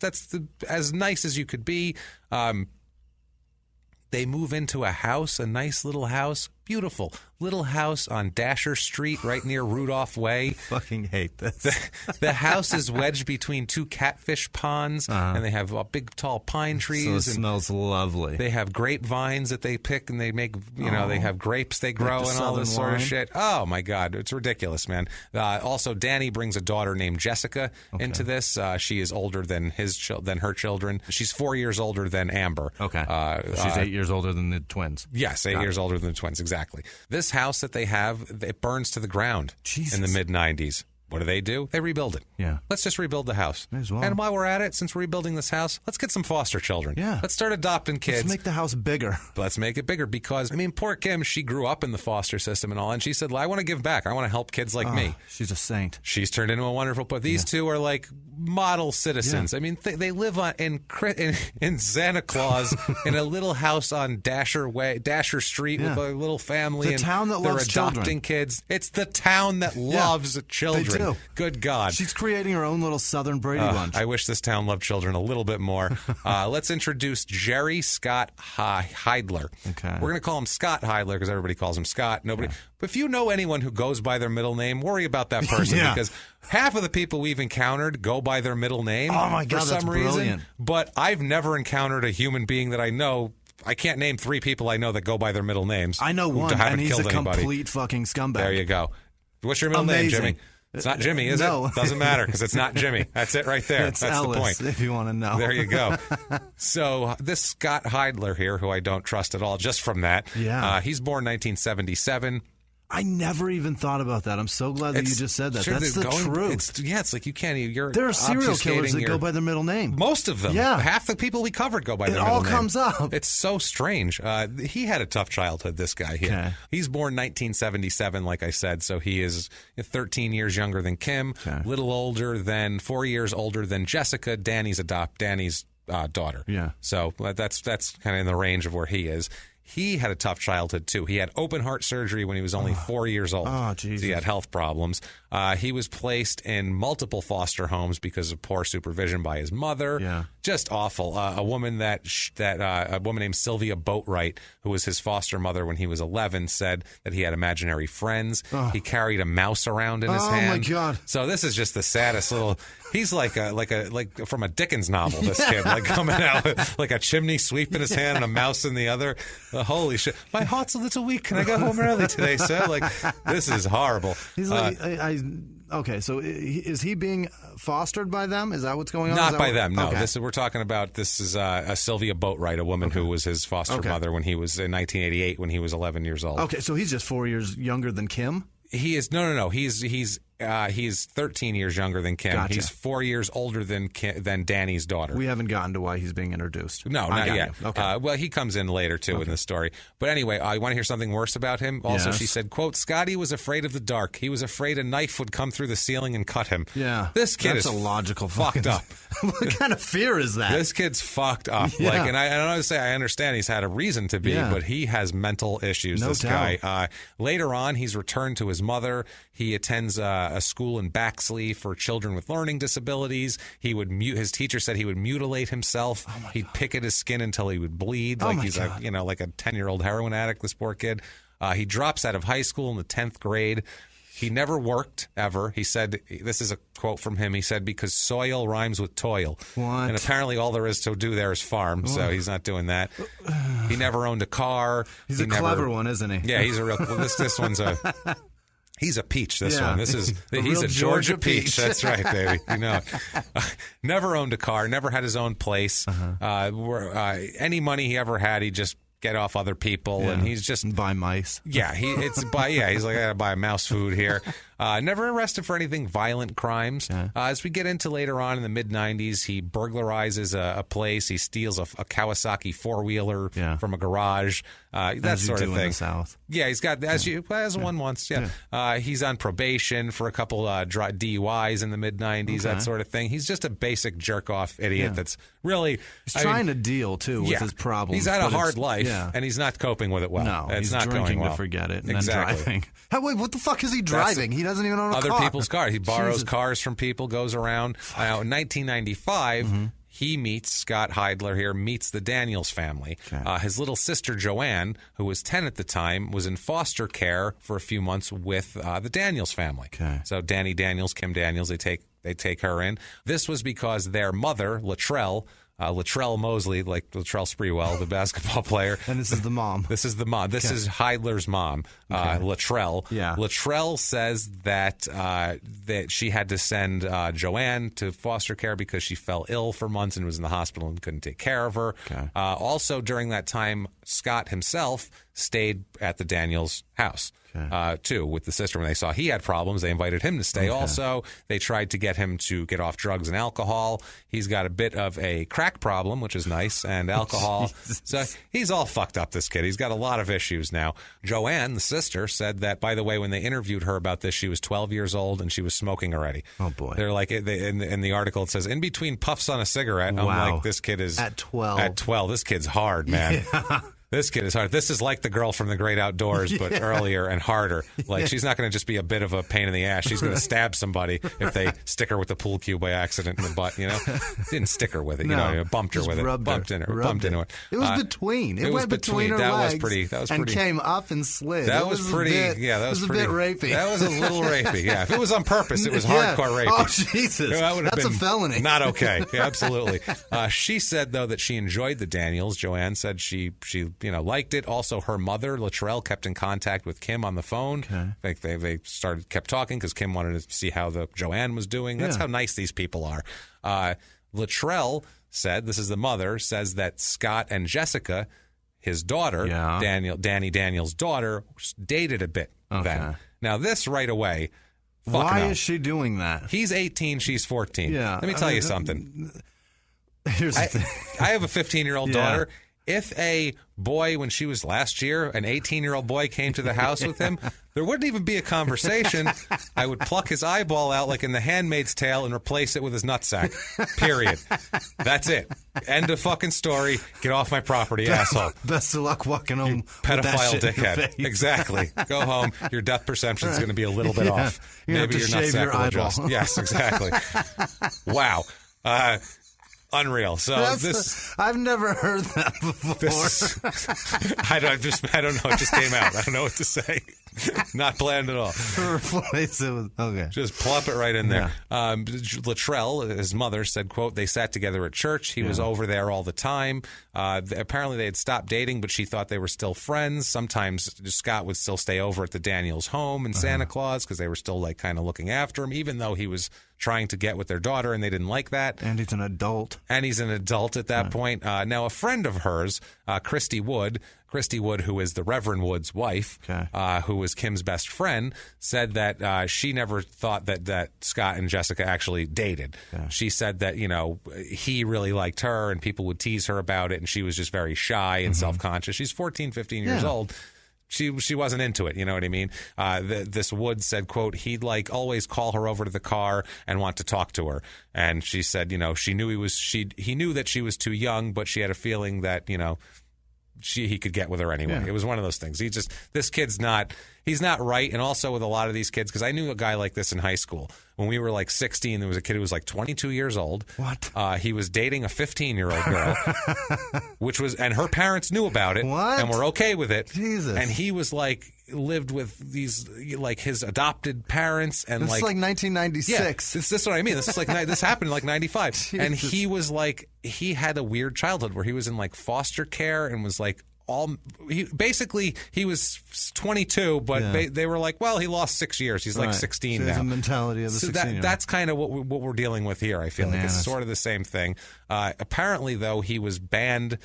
as nice as you could be. They move into a house, a nice little house. Beautiful little house on Dasher Street right near Rudolph Way. I fucking hate this. The house is wedged between 2 catfish ponds, and they have big, tall pine trees. So it smells lovely. They have grapevines that they pick, and they make, they have grapes they grow and all this sort of shit. Oh, my God. It's ridiculous, man. Also, Danny brings a daughter named Jessica into this. She is older than her children. She's 4 years older than Amber. Okay. She's 8 years older than the twins. Yes, 8 years older than the twins, exactly. This house that they have, it burns to the ground in the mid-'90s. What do? They rebuild it. Yeah. Let's just rebuild the house. May as well. And while we're at it, since we're rebuilding this house, let's get some foster children. Yeah. Let's start adopting kids. Let's make the house bigger. Let's make it bigger because, poor Kim, she grew up in the foster system and all, and she said, I want to give back. I want to help kids like me. She's a saint. She's turned into a wonderful, but these two are like model citizens. I mean, they live in Santa Claus in a little house on Dasher Street with a little family. The town that they're loves adopting children. Kids. It's the town that loves children. They do. Good God. She's creating her own little Southern Brady Bunch. I wish this town loved children a little bit more. Let's introduce Jerry Scott Heidler. Okay. We're going to call him Scott Heidler because everybody calls him Scott. Nobody. Yeah. But if you know anyone who goes by their middle name, worry about that person because half of the people we've encountered go by their middle name for some reason. But I've never encountered a human being that I know. I can't name 3 people I know that go by their middle names. I know one, and he's a complete fucking scumbag. There you go. What's your middle name, Jimmy? It's not Jimmy, is it? Doesn't matter because it's not Jimmy. That's it right there. It's That's Ellis, the point. if you want to know. There you go. So this Scott Heidler here, who I don't trust at all just from that, he's born 1977. I never even thought about that. I'm so glad that you just said that. That's the truth. It's like you can't. There are serial killers that go by their middle name. Most of them. Yeah. Half the people we covered go by their middle name. It all comes up. It's so strange. He had a tough childhood, this guy here. Okay. He's born 1977, like I said, so he is 13 years younger than Kim, little older than 4 years older than Jessica, Danny's daughter. Yeah. So that's kind of in the range of where he is. He had a tough childhood, too. He had open heart surgery when he was only 4 years old. Oh, Jesus. So he had health problems. He was placed in multiple foster homes because of poor supervision by his mother. Yeah. Just awful. A woman a woman named Sylvia Boatwright, who was his foster mother when he was 11, said that he had imaginary friends. Oh. He carried a mouse around in his hand. Oh, my God. So this is just the saddest little... He's like from a Dickens novel, this kid, like coming out with like a chimney sweep in his hand and a mouse in the other. Holy shit. My heart's a little weak. Can I go home early today, sir? Like, this is horrible. He's like, okay, so is he being fostered by them? Is that what's going on? Not by them, no. Okay. We're talking about, this is a Sylvia Boatwright, a woman who was his foster mother when he was in 1988 when he was 11 years old. Okay, so he's just 4 years younger than Kim? He is no. He's 13 years younger than Kim. Gotcha. He's 4 years older than Danny's daughter. We haven't gotten to why he's being introduced. No, not yet. Okay. Well, he comes in later, too, in the story. But anyway, you want to hear something worse about him? Also, she said, quote, Scotty was afraid of the dark. He was afraid a knife would come through the ceiling and cut him. Yeah. This kid That's is a logical fucked up. What kind of fear is that? This kid's fucked up. Yeah. Like, and I don't know to say I understand he's had a reason to be, but he has mental issues, this guy. Later on, he's returned to his mother. He attends a school in Baxley for children with learning disabilities. His teacher said he would mutilate himself. He'd pick at his skin until he would bleed. Like he's like a 10-year-old heroin addict, this poor kid. He drops out of high school in the 10th grade. He never worked, ever. He said, this is a quote from him, he said, because soil rhymes with toil. What? And apparently all there is to do there is farm, so he's not doing that. He never owned a car. He's a clever one, isn't he? Yeah, he's a real... This one's a... He's a peach, this one. He's a Georgia peach. That's right, baby. You know it. Never owned a car, never had his own place. Any money he ever had, he just get off other people, and he's just buy mice. Yeah, he's like, I gotta buy mouse food here. Never arrested for anything violent crimes. As we get into later on in the mid-'90s, he burglarizes a place. He steals a Kawasaki four-wheeler from a garage. That sort of thing. In the South. Yeah, he's got as one wants. Yeah, he's on probation for a couple DUIs in the mid-'90s. That sort of thing. He's just a basic jerk-off idiot. That's really trying to deal too with his problems. He's had a hard life, and he's not coping with it well. No, it's he's not drinking going well. to forget it and exactly. then driving. Wait, what the fuck is he driving? He doesn't even own a car. Other people's cars. He borrows cars from people, goes around. Now, in 1995, he meets, Scott Heidler here, meets the Daniels family. His little sister, Joanne, who was 10 at the time, was in foster care for a few months with the Daniels family. So Danny Daniels, Kim Daniels, they take her in. This was because their mother, Latrell Mosley, like Latrell Sprewell, the basketball player. And this is the mom. This is the mom. This is Heidler's mom, Latrell. Yeah. Latrell says that she had to send Joanne to foster care because she fell ill for months and was in the hospital and couldn't take care of her. Also, during that time, Scott himself stayed at the Daniels house. Too, with the sister. When they saw he had problems, they invited him to stay. Also, they tried to get him to get off drugs and alcohol. He's got a bit of a crack problem, which is nice, and alcohol. So he's all fucked up, this kid. He's got a lot of issues now. Joanne, the sister, said that, by the way, when they interviewed her about this, she was 12 years old and she was smoking already. Oh, boy. They're like, in the article, it says, in between puffs on a cigarette. I'm like, this kid is... At 12. At 12. This kid's hard, man. Yeah. This kid is hard. This is like the girl from The Great Outdoors, but earlier and harder. Like, she's not going to just be a bit of a pain in the ass. She's going to stab somebody if they stick her with the pool cue by accident in the butt, Didn't stick her with it, bumped her with it. Bumped into her. It was between. It went between her legs. That was pretty. And came up and slid. That was pretty. That was a bit rapey. That was a little rapey, yeah. If it was on purpose, it was hardcore rapey. Oh, Jesus. That's a felony. Not okay. Yeah, absolutely. She said, though, that she enjoyed the Daniels. Joanne said she liked it. Also, her mother, Latrell, kept in contact with Kim on the phone. Okay. They kept talking because Kim wanted to see how the Joanne was doing. That's how nice these people are. Latrell said, this is the mother, says that Scott and Jessica, his daughter, Danny Daniels' daughter, dated a bit then. Now, this right away, why is she doing that? He's 18, she's 14. Yeah. Let me tell you something. Here's the thing. I have a 15-year-old daughter. If a boy, when she was last year, an 18-year-old boy came to the house with him, there wouldn't even be a conversation. I would pluck his eyeball out like in The Handmaid's Tale and replace it with his nutsack. Period. That's it. End of fucking story. Get off my property, asshole. Best of luck walking home. You pedophile dickhead. Exactly. Go home. Your depth perception is going to be a little bit off. Maybe your nutsack will adjust. Yes, exactly. Wow. Unreal. So I've never heard that before. I don't know. It just came out. I don't know what to say. Not planned at all. Okay. Just plop it right in there. Latrell, his mother, said, quote, they sat together at church. He was over there all the time. Apparently they had stopped dating, but she thought they were still friends. Sometimes Scott would still stay over at the Daniels home in Santa Claus because they were still like kind of looking after him, even though he was trying to get with their daughter and they didn't like that. And he's an adult. At that point. Now, a friend of hers, Christy Wood, who is the Reverend Wood's wife, who was Kim's best friend, said that she never thought that Scott and Jessica actually dated. She said that, he really liked her and people would tease her about it and she was just very shy and self-conscious. She's 14, 15 years old. She wasn't into it, you know what I mean? This Wood said, quote, he'd like always call her over to the car and want to talk to her. And she said, she knew he knew that she was too young, but she had a feeling that, he could get with her anyway. It was one of those things. This kid's he's not right. And also with a lot of these kids, because I knew a guy like this in high school. When we were like 16, there was a kid who was like 22 years old. What? He was dating a 15-year-old girl, and her parents knew about it. What? And were okay with it. Jesus. And he was like, lived with these, like his adopted parents. And this is like 1996. Yeah, this is what I mean. This is like, this happened in like 95. Jesus. And he was like, he had a weird childhood where he was in like foster care and was like, he was 22, but they were like, well, he lost 6 years. He's like 16 now. There's a mentality of the 16-year-old. That's kind of what we're dealing with here. I feel like it's sort of the same thing. Apparently, though, he was banned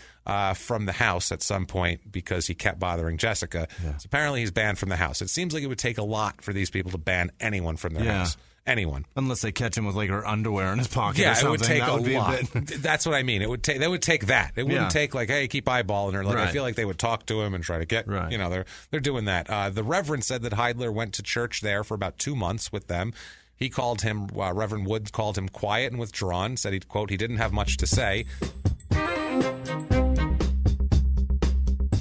from the house at some point because he kept bothering Jessica. Yeah. So apparently, he's banned from the house. It seems like it would take a lot for these people to ban anyone from their house. Anyone, unless they catch him with like her underwear in his pocket. or something. It would take a lot. That's what I mean. They would take that. It wouldn't take like, hey, keep eyeballing her. Like I feel like they would talk to him and try to get. Right. They're doing that. The Reverend said that Heidler went to church there for about 2 months with them. He called him. Reverend Wood called him quiet and withdrawn. Said he didn't have much to say.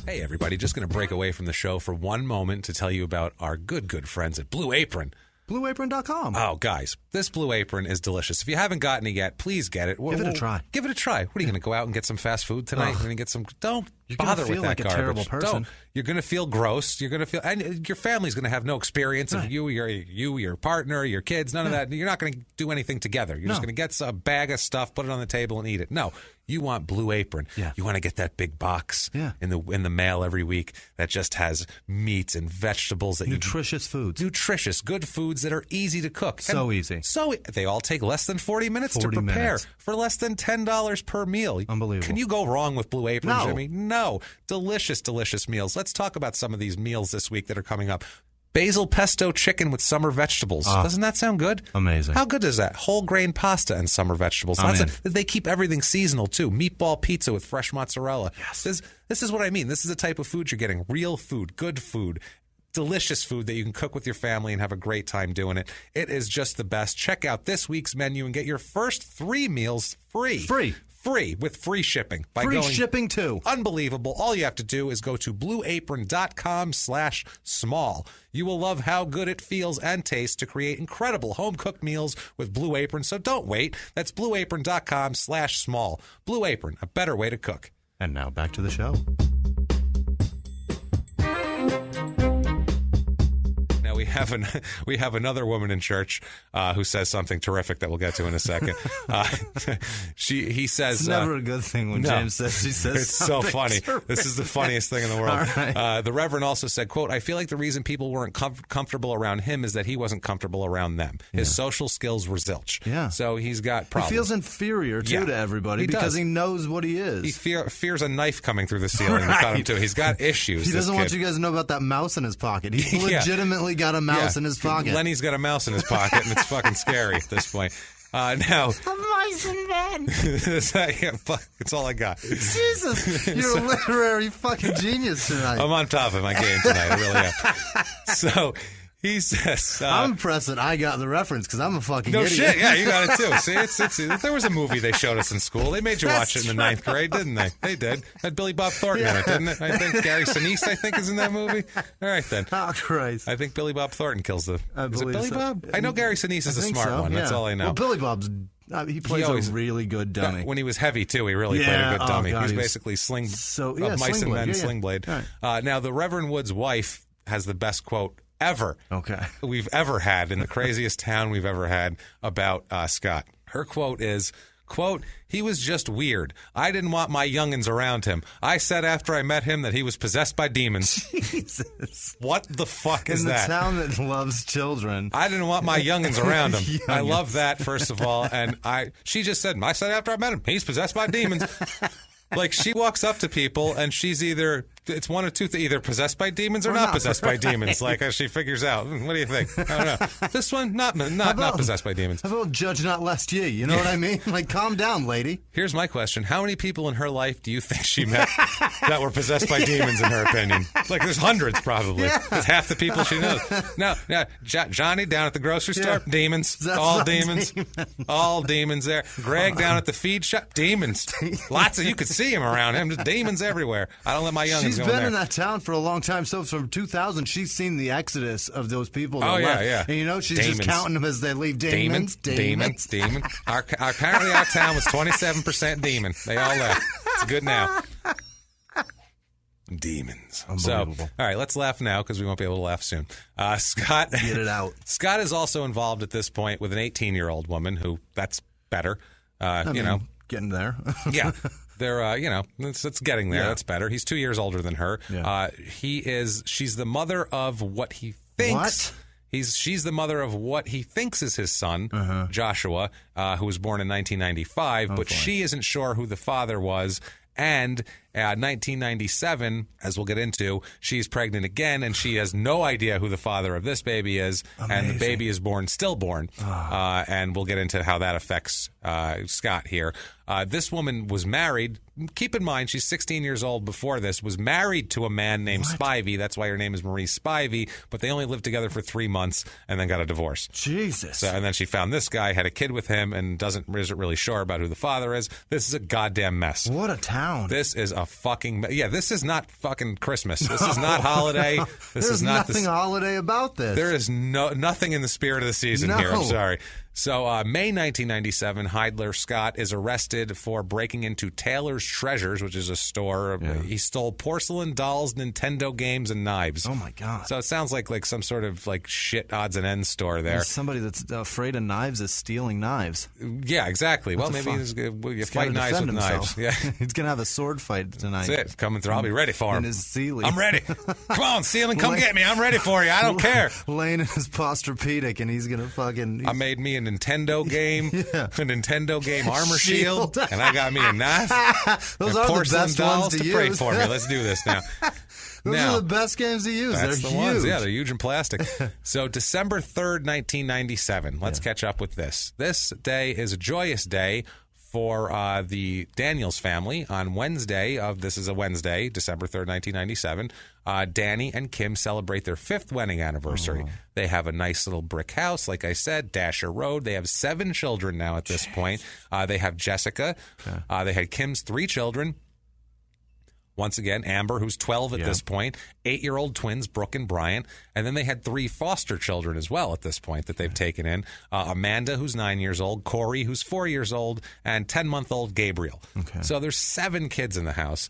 Hey everybody, just going to break away from the show for one moment to tell you about our good friends at Blue Apron. BlueApron.com. Oh, guys, this Blue Apron is delicious. If you haven't gotten it yet, please get it. Give it a try. Give it a try. What are you going to go out and get some fast food tonight? And get some? Don't bother with that like garbage. A terrible person. Don't. You're going to feel gross. You're going to feel, and your family's going to have no experience of your partner, your kids. None of that. You're not going to do anything together. You're just going to get a bag of stuff, put it on the table, and eat it. No. You want Blue Apron. Yeah. You want to get that big box in the mail every week that just has meats and vegetables. Nutritious foods. Nutritious, good foods that are easy to cook. So easy. So they all take less than 40 minutes to prepare for less than $10 per meal. Unbelievable. Can you go wrong with Blue Apron, Jimmy? No. no. Delicious, delicious meals. Let's talk about some of these meals this week that are coming up. Basil pesto chicken with summer vegetables. Doesn't that sound good? Amazing. How good is that? Whole grain pasta and summer vegetables. They keep everything seasonal, too. Meatball pizza with fresh mozzarella. Yes. This is what I mean. This is the type of food you're getting. Real food, good food, delicious food that you can cook with your family and have a great time doing it. It is just the best. Check out this week's menu and get your first 3 meals free. Free with free shipping. Free shipping, too. Unbelievable. All you have to do is go to blueapron.com/small. You will love how good it feels and tastes to create incredible home-cooked meals with Blue Apron, so don't wait. That's blueapron.com/small. Blue Apron, a better way to cook. And now back to the show. We have another woman in church who says something terrific that we'll get to in a second. He says it's never a good thing when James says she says it's so funny. Terrific. This is the funniest thing in the world. Right. The Reverend also said, quote, "I feel like the reason people weren't comfortable around him is that he wasn't comfortable around them. His social skills were zilch. Yeah. So he's got problems. He feels inferior too to everybody because he knows what he is. He fears a knife coming through the ceiling to cut him too. He's got issues. He doesn't want you guys to know about that mouse in his pocket. He legitimately got a mouse in his pocket. Lenny's got a mouse in his pocket, and it's fucking scary at this point. Now, a mice in bed. It's all I got. Jesus, you're a literary fucking genius tonight. I'm on top of my game tonight. I really am. So he says, I'm impressed that I got the reference because I'm a fucking no idiot. Shit. Yeah, you got it too. See, it's there was a movie they showed us in school. They made you watch it in the 9th grade, didn't they? They did. Had Billy Bob Thornton in it, didn't it? I think Gary Sinise, is in that movie. All right then. Oh Christ! I think Billy Bob Thornton kills the. Is it Billy so. Bob? I know Gary Sinise is a smart one. Yeah. That's all I know. Well, Billy Bob's. He plays a really good dummy. When he was heavy, too, he really played a good dummy. God, he was basically Mice and Men, Sling Blade. Right. Now, the Reverend Wood's wife has the best quote ever we've ever had in the craziest town we've ever had about Scott. Her quote is, quote, "He was just weird. I didn't want my youngins around him. I said after I met him that he was possessed by demons." Jesus. What the fuck is that? In the town that loves children. I didn't want my youngins around him. I love that, first of all. And she just said, I said after I met him, he's possessed by demons. Like, she walks up to people and she's it's one of two things, either possessed by demons or not possessed by demons. Like, as she figures out, what do you think? I don't know. This one, not possessed by demons. How about judge not lest ye? You know what I mean? Like, calm down, lady. Here's my question. How many people in her life do you think she met that were possessed by demons, in her opinion? Like, there's hundreds, probably. Yeah. There's half the people she knows. Now, Johnny down at the grocery store, demons. All demons. All demons there. Greg down at the feed shop, demons. Lots of, you could see him around him. Just demons everywhere. I don't let my youngins She's been in that town for a long time. So from 2000, she's seen the exodus of those people that left. Yeah. And you know, she's just counting them as they leave. Demons. Apparently our town was 27% demon. They all left. It's good now. Demons. Unbelievable. So, all right, let's laugh now because we won't be able to laugh soon. Scott. Get it out. Scott is also involved at this point with an 18-year-old woman who, that's better. Getting there. Yeah. They're, it's getting there. Yeah. That's better. He's 2 years older than her. Yeah. She's the mother of what he thinks. What? She's the mother of what he thinks is his son, Joshua, who was born in 1995, but she isn't sure who the father was. And 1997, as we'll get into, she's pregnant again, and she has no idea who the father of this baby is. Amazing. And the baby is stillborn. And we'll get into how that affects Scott here. This woman was married. Keep in mind, she's 16 years old before this, was married to a man named Spivey. That's why her name is Marie Spivey. But they only lived together for 3 months and then got a divorce. Jesus. So, and then she found this guy, had a kid with him, and isn't really sure about who the father is. This is a goddamn mess. What a town. This is a fucking... this is not fucking Christmas. This is not holiday. There's nothing holiday about this. There is nothing in the spirit of the season here. I'm sorry. So, May 1997, Heidler Scott is arrested for breaking into Taylor's Treasures, which is a store. Yeah. He stole porcelain dolls, Nintendo games, and knives. Oh, my God. So it sounds like some sort of shit odds and ends store there. There's somebody that's afraid of knives is stealing knives. Yeah, exactly. Well, maybe you fight knives with knives. Yeah. He's going to have a sword fight tonight. That's it. Coming through. I'll be ready for him. In his ceiling. I'm ready. Come on, ceiling, come get me. I'm ready for you. I don't care. Laying in his Posturpedic, and he's going to fucking... I made me Nintendo game, a Nintendo game armor shield, and I got me a knife. Those and are the porcelain best dolls ones to pray use. for me. Let's do this now. Those are the best games to use. That's They're the huge. ones. Yeah, they're huge and plastic. So December 3rd, 1997. Let's catch up with this. This day is a joyous day for the Daniels family. On Wednesday this is a Wednesday, December 3rd, 1997, Danny and Kim celebrate their 5th wedding anniversary. They have a nice little brick house, like I said, Dasher Road. They have 7 children now at this point. They have Jessica. They had Kim's 3 children. Once again, Amber, who's 12 at this point, 8-year-old twins, Brooke and Bryant, and then they had 3 foster children as well at this point that they've taken in. Amanda, who's 9 years old, Corey, who's 4 years old, and 10-month-old Gabriel. So there's 7 kids in the house.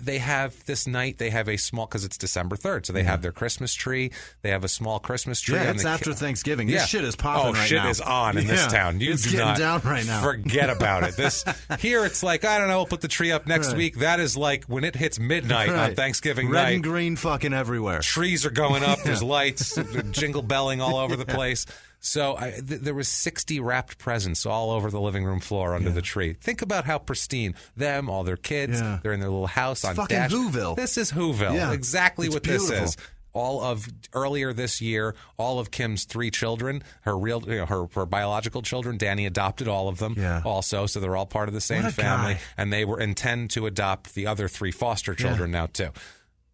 They have this night, they have a small, because it's December 3rd, so they have their Christmas tree. They have a small Christmas tree. Yeah, it's after Thanksgiving. This shit is popping right now. Oh, shit is on in this town. You it's do getting not down right now. Forget about it. Here it's like, I don't know, we'll put the tree up next week. That is like when it hits midnight on Thanksgiving night. Red and green fucking everywhere. Trees are going up. There's lights, jingle belling all over the place. So there was 60 wrapped presents all over the living room floor under the tree. Think about how pristine them, all their kids. They're in their little house on fucking Whoville. This is Whoville. Exactly it's what beautiful. this is. Earlier this year, all of Kim's 3 children, her biological children, Danny adopted all of them also, so they're all part of the same family, and they intend to adopt the other 3 foster children now too.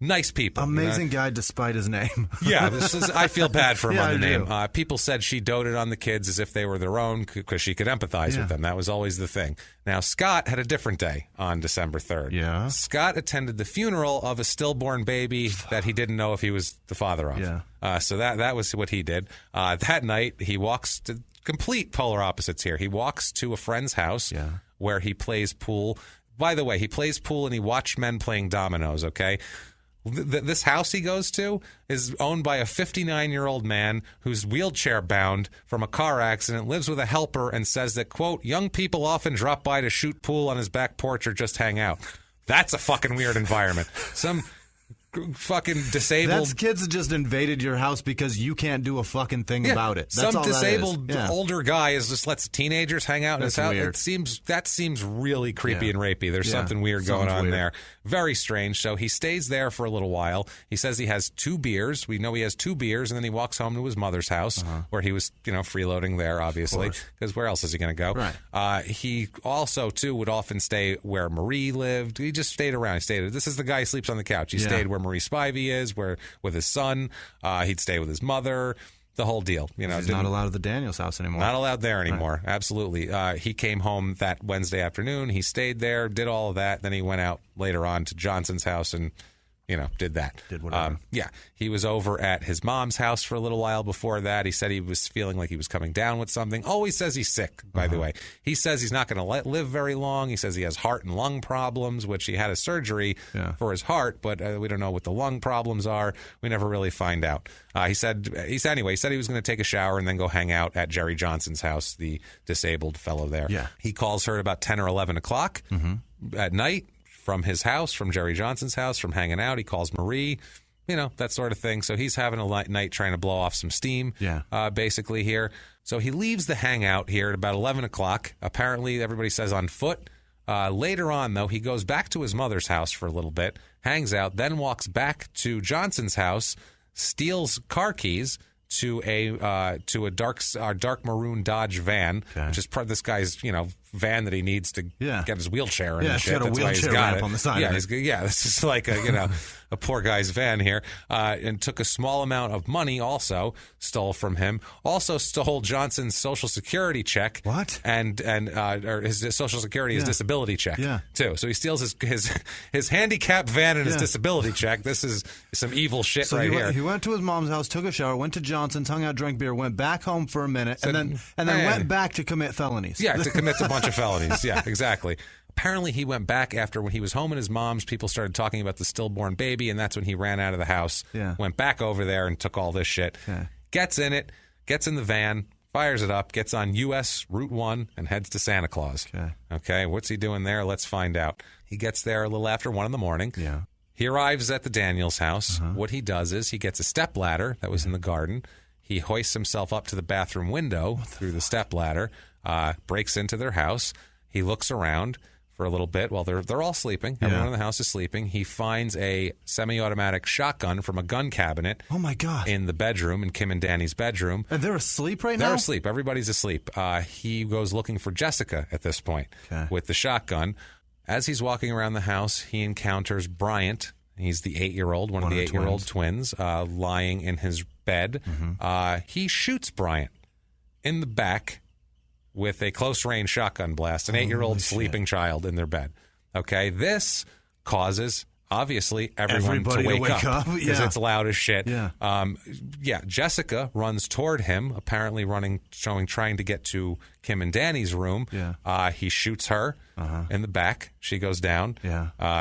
Nice people. Amazing guy despite his name. I feel bad for him on the I name. People said she doted on the kids as if they were their own because she could empathize with them. That was always the thing. Now, Scott had a different day on December 3rd. Yeah. Scott attended the funeral of a stillborn baby that he didn't know if he was the father of. Yeah. So that was what he did. That night, he walks to complete polar opposites here. He walks to a friend's house where he plays pool. By the way, he plays pool and he watched men playing dominoes, okay? This house he goes to is owned by a 59-year-old man who's wheelchair bound from a car accident, lives with a helper, and says that, quote, young people often drop by to shoot pool on his back porch or just hang out. That's a fucking weird environment. Some fucking disabled... That's kids that just invaded your house because you can't do a fucking thing about it. That's some all disabled that is. older guy is just lets teenagers hang out in his house. Weird. That seems really creepy and rapey. There's something weird going on there. Very strange. So he stays there for a little while. He says he has 2 beers. We know he has 2 beers, and then he walks home to his mother's house where he was, freeloading there, obviously, because where else is he going to go? Right. He also, too, would often stay where Marie lived. He just stayed around. This is the guy who sleeps on the couch. He stayed where Marie Spivey is, with his son. He'd stay with his mother. The whole deal. He's not allowed at the Daniels house anymore. Not allowed there anymore. Right. Absolutely. He came home that Wednesday afternoon. He stayed there, did all of that. Then he went out later on to Johnson's house and, did that. Did whatever. He was over at his mom's house for a little while before that. He said he was feeling like he was coming down with something. Always says he's sick, by the way. He says he's not going to live very long. He says he has heart and lung problems, which he had a surgery for his heart, but we don't know what the lung problems are. We never really find out. He said he was going to take a shower and then go hang out at Jerry Johnson's house, the disabled fellow there. Yeah. He calls her at about 10 or 11 o'clock at night. From his house, from Jerry Johnson's house, from hanging out. He calls Marie, that sort of thing. So he's having a night trying to blow off some steam, basically here. So he leaves the hangout here at about 11 o'clock. Apparently, everybody says on foot. Later on, though, he goes back to his mother's house for a little bit, hangs out, then walks back to Johnson's house, steals car keys to a dark maroon Dodge van, which is this guy's van that he needs to get his wheelchair in. Yeah, and shit. Got a That's wheelchair ramp on the side. Yeah, this is like a poor guy's van here, and took a small amount of money. Also stole from him. Also stole Johnson's Social Security check. What? And or his Social Security, his disability check. Too. So he steals his handicap van and his disability check. This is some evil shit here. He went to his mom's house, took a shower, went to Johnson's, hung out, drank beer, went back home for a minute, and then went back to commit felonies. Yeah, to commit a bunch of felonies. Yeah, exactly. Apparently, he went back after when he was home at his mom's. People started talking about the stillborn baby, and that's when he ran out of the house. Yeah. Went back over there and took all this shit. Yeah. Gets in it, gets in the van, fires it up, gets on U.S. Route 1, and heads to Santa Claus. Okay, what's he doing there? Let's find out. He gets there a little after 1 in the morning. Yeah. He arrives at the Daniels house. What he does is he gets a stepladder that was in the garden. He hoists himself up to the bathroom window through the stepladder, breaks into their house. He looks around for a little bit while they're all sleeping. Everyone in the house is sleeping. He finds a semi-automatic shotgun from a gun cabinet. Oh, my God. In the bedroom, in Kim and Danny's bedroom. And they're asleep right now? They're asleep. Everybody's asleep. He goes looking for Jessica at this point with the shotgun. As he's walking around the house, he encounters Bryant. He's the 8-year-old, one of the 8-year-old twins, lying in his bed. He shoots Bryant in the back with a close-range shotgun blast, an 8-year-old sleeping child in their bed. Okay, this causes, obviously, everyone to wake up because it's loud as shit. Jessica runs toward him, apparently trying to get to Kim and Danny's room. He shoots her in the back. She goes down.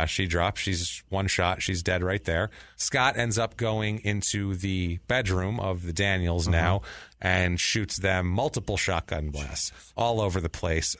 She drops. She's one shot. She's dead right there. Scott ends up going into the bedroom of the Daniels now and shoots them multiple shotgun blasts all over the place.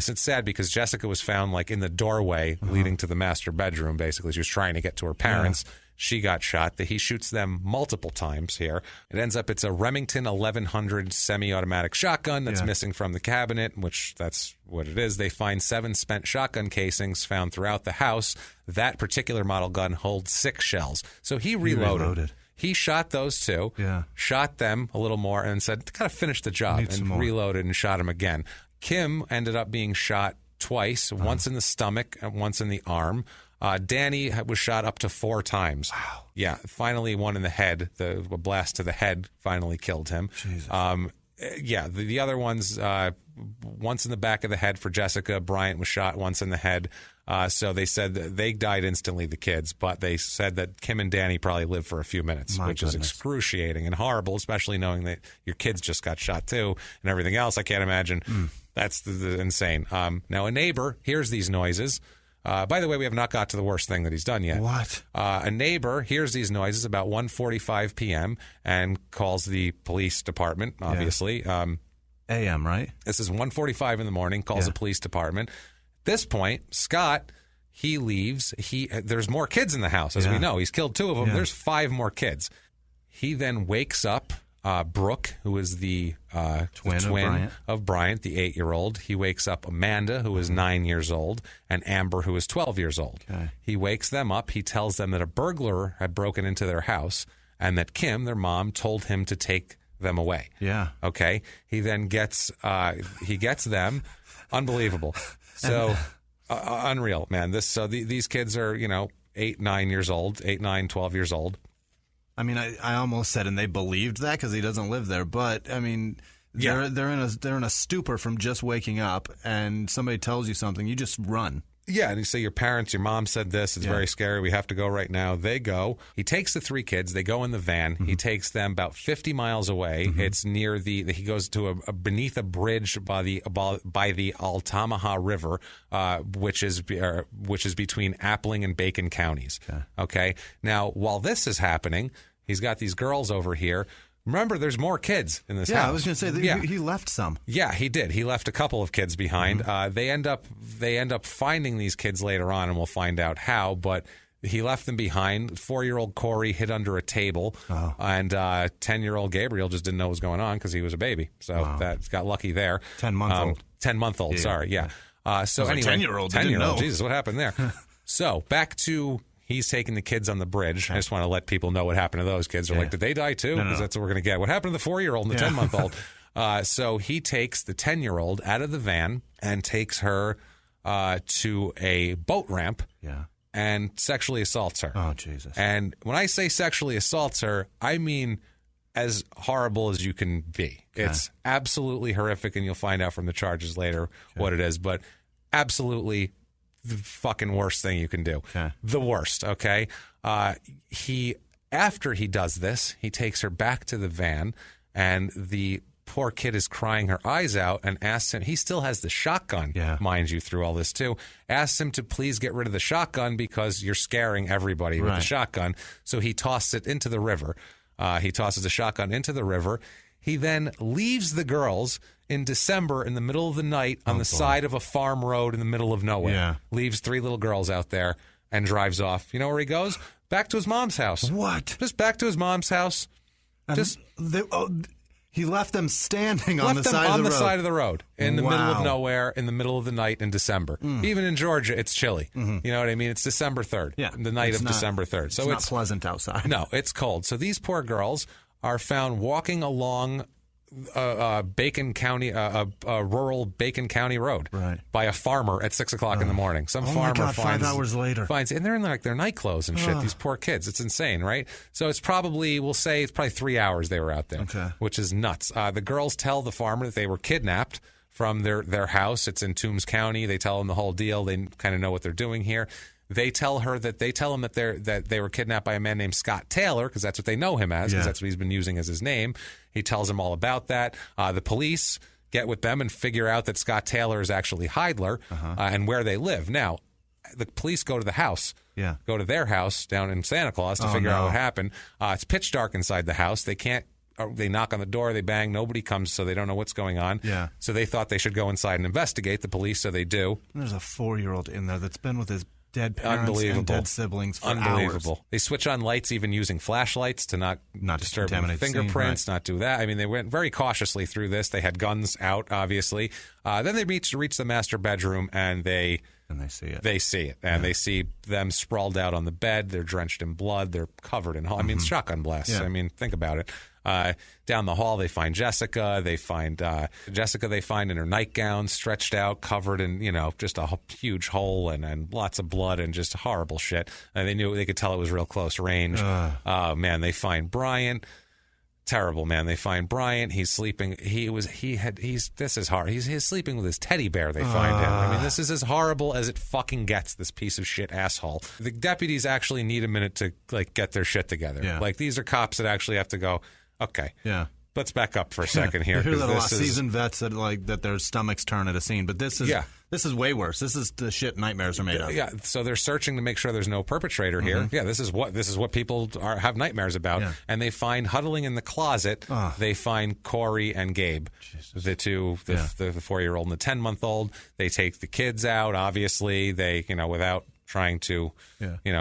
It's sad because Jessica was found like in the doorway leading to the master bedroom. Basically, she was trying to get to her parents. She got shot. He shoots them multiple times here. It ends up it's a Remington 1100 semi-automatic shotgun that's missing from the cabinet, which that's what it is. They find 7 spent shotgun casings found throughout the house. That particular model gun holds 6 shells. So he reloaded. He shot those 2, shot them a little more, and said, "Gotta finish the job," and reloaded and shot him again. Kim ended up being shot twice, once in the stomach and once in the arm. Danny was shot up to 4 times. Wow. Yeah, finally one in the head. The blast to the head finally killed him. Jesus. The other ones, once in the back of the head for Jessica. Bryant was shot once in the head. So they said that they died instantly, the kids, but they said that Kim and Danny probably lived for a few minutes, which is excruciating and horrible, especially knowing that your kids just got shot too and everything else. I can't imagine. That's insane. Now, a neighbor hears these noises. By the way, we have not got to the worst thing that he's done yet. What? A neighbor hears these noises about 1:45 p.m. and calls the police department, obviously. A.M., right? This is 1:45 in the morning, calls the police department. At this point, Scott, he leaves. There's more kids in the house, as we know. He's killed 2 of them. There's 5 more kids. He then wakes up Brooke, who is the twin of Bryant, the 8-year-old. He wakes up Amanda, who is 9 years old, and Amber, who is 12 years old. He wakes them up. He tells them that a burglar had broken into their house and that Kim, their mom, told him to take them away. Okay. He then gets them. Unbelievable. So unreal, man. These kids are, 8, 9 years old, 8, 9, 12 years old. I mean, I almost said, and they believed that because he doesn't live there. But I mean, they're in a stupor from just waking up, and somebody tells you something, you just run. Yeah, and you say your mom said this. It's very scary. We have to go right now. They go. He takes the 3 kids. They go in the van. He takes them about 50 miles away. It's near he goes to beneath a bridge by the Altamaha River, which is between Appling and Bacon counties. Okay. Now, while this is happening, he's got these girls over here. Remember, there's more kids in this house. Yeah, I was going to say he left some. Yeah, he did. He left a couple of kids behind. They end up finding these kids later on, and we'll find out how. But he left them behind. 4-year-old Corey hid under a table, and 10-year-old Gabriel just didn't know what was going on because he was a baby. So that got lucky there. 10-month-old. 10-month-old. Sorry. Yeah. So anyway, 10-year-old. 10-year-old. Jesus, what happened there? So back to. He's taking the kids on the bridge. I just want to let people know what happened to those kids. They're like, did they die too? Because that's what we're going to get. What happened to the 4-year-old and the 10-month-old? So he takes the 10-year-old out of the van and takes her to a boat ramp and sexually assaults her. Oh, Jesus. And when I say sexually assaults her, I mean as horrible as you can be. It's absolutely horrific, and you'll find out from the charges later what it is. But absolutely the fucking worst thing you can do. The worst, okay? After he does this, he takes her back to the van, and the poor kid is crying her eyes out and asks him, he still has the shotgun, mind you, through all this too, asks him to please get rid of the shotgun because you're scaring everybody with the shotgun. So he tosses it into the river. He tosses the shotgun into the river. He then leaves the girls in December in the middle of the night on the side of a farm road in the middle of nowhere. Leaves 3 little girls out there and drives off. You know where he goes? Back to his mom's house. What? Just back to his mom's house. He left them standing on the side of the road in the middle of nowhere, in the middle of the night in December. Even in Georgia, it's chilly. You know what I mean? It's December 3rd, the night of December 3rd. So it's not pleasant outside. No, it's cold. So these poor girls are found walking along Bacon County, a rural Bacon County road, by a farmer at 6 o'clock in the morning. Some farmer finds 5 hours later, and they're in like their night clothes and shit. These poor kids, it's insane, right? So it's probably 3 hours they were out there, which is nuts. The girls tell the farmer that they were kidnapped from their house. It's in Toombs County. They tell him the whole deal. They kind of know what they're doing here. They tell him that they were kidnapped by a man named Scott Taylor, because that's what they know him as, because that's what he's been using as his name. He tells them all about that. The police get with them and figure out that Scott Taylor is actually Heidler and where they live. Now, the police go to the house, go to their house down in Santa Claus to figure out what happened. It's pitch dark inside the house. They knock on the door, they bang, nobody comes, so they don't know what's going on. So they thought they should go inside and investigate, the police, so they do. There's a 4-year-old in there that's been with his dead parents and dead siblings for hours. They switch on lights even using flashlights to not disturb the fingerprints, not do that. I mean, they went very cautiously through this. They had guns out, obviously. Then they reach the master bedroom, and they see it. They see it, and they see them sprawled out on the bed. They're drenched in blood. They're covered in I mean, shotgun blasts. I mean, think about it. Down the hall, they find Jessica. They find in her nightgown, stretched out, covered in, just a huge hole and lots of blood and just horrible shit. And they could tell it was real close range. Oh man, they find Bryant. Terrible, man. They find Bryant. He's sleeping. This is hard. He's sleeping with his teddy bear. They find him. I mean, this is as horrible as it fucking gets. This piece of shit asshole. The deputies actually need a minute to get their shit together. Like, these are cops that actually have to go, okay. Let's back up for a second here. You hear that a lot. Seasoned vets that their stomachs turn at a scene, but this is way worse. This is the shit nightmares are made of. Yeah, so they're searching to make sure there's no perpetrator here. Yeah, this is what people have nightmares about. And they find huddling in the closet. They find Corey and Gabe, the 4-year-old and the 10-month-old. They take the kids out. Obviously, they without trying to,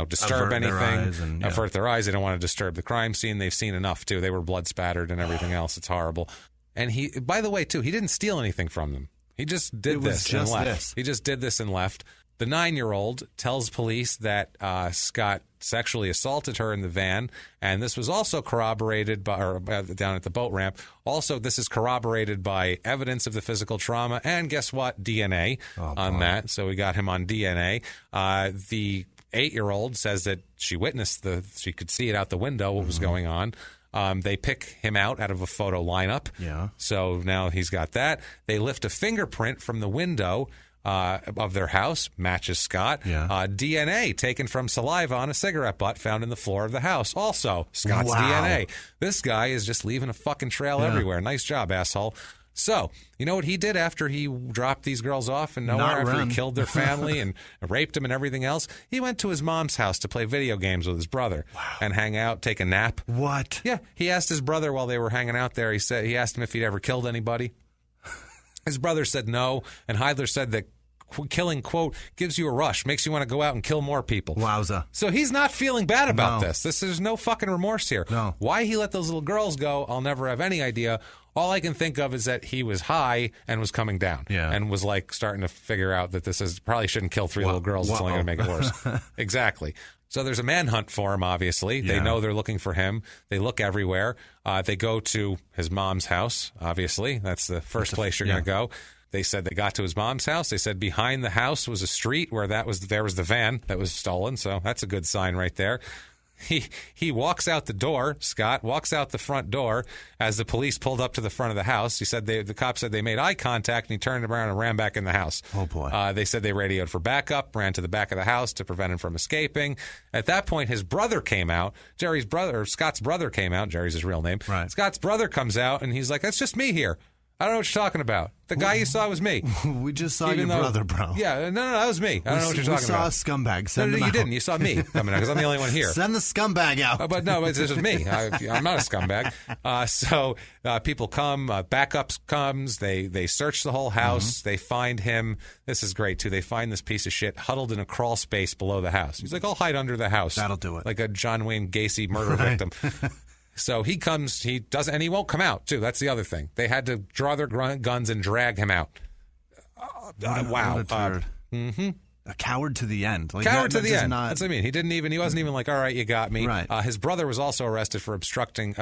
disturb avert their eyes. They don't want to disturb the crime scene. They've seen enough, too. They were blood spattered and everything else. It's horrible. And by the way, too, he didn't steal anything from them. He just did this and left. He just did this and left. The 9-year-old tells police that Scott sexually assaulted her in the van, and this was also corroborated down at the boat ramp. Also, this is corroborated by evidence of the physical trauma, and guess what? DNA on that. So we got him on DNA. The 8-year-old says that she witnessed she could see it out the window, what was going on. They pick him out of a photo lineup. So now he's got that. They lift a fingerprint from the window of their house, matches Scott. DNA taken from saliva on a cigarette butt found in the floor of the house. Also, Scott's DNA. This guy is just leaving a fucking trail everywhere. Nice job, asshole. So, you know what he did after he dropped these girls off and nowhere, after he killed their family and raped them and everything else? He went to his mom's house to play video games with his brother and hang out, take a nap. What? Yeah, he asked his brother while they were hanging out there, he asked him if he'd ever killed anybody. His brother said no, and Heidler said that killing, quote, gives you a rush, makes you want to go out and kill more people. Wowza. So he's not feeling bad about this. There's no fucking remorse here. No. Why he let those little girls go, I'll never have any idea. All I can think of is that he was high and was coming down and was starting to figure out that probably shouldn't kill 3 little girls. It's only going to make it worse. Exactly. So there's a manhunt for him, obviously. They know they're looking for him. They look everywhere. They go to his mom's house, obviously. That's the first place you're going to go. They said they got to his mom's house. They said behind the house was a street where there was the van that was stolen. So that's a good sign right there. He walks out the door. Scott walks out the front door as the police pulled up to the front of the house. He said the cops said they made eye contact, and he turned around and ran back in the house. Oh boy! They said they radioed for backup, ran to the back of the house to prevent him from escaping. At that point, his brother came out. Scott's brother came out. Jerry's his real name. Right. Scott's brother comes out, and he's like, "That's just me here. I don't know what you're talking about. The guy you saw was me." We just saw your brother, bro. Yeah, no, that was me. I don't know what you're talking about. We saw a scumbag. Send him you out. didn't. You saw me coming out because I'm the only one here. Send the scumbag out. But no, it's just me. I'm not a scumbag. So people come. Backups comes. They search the whole house. They find him. This is great, too. They find this piece of shit huddled in a crawl space below the house. He's like, I'll hide under the house. That'll do it. Like a John Wayne Gacy murder victim. So he comes, he doesn't, and he won't come out, too. That's the other thing. They had to draw their guns and drag him out. Wow. What a turd. A coward to the end. Like, Coward to the end. Not... That's what I mean. He wasn't even like, all right, you got me. Right. His brother was also arrested for obstructing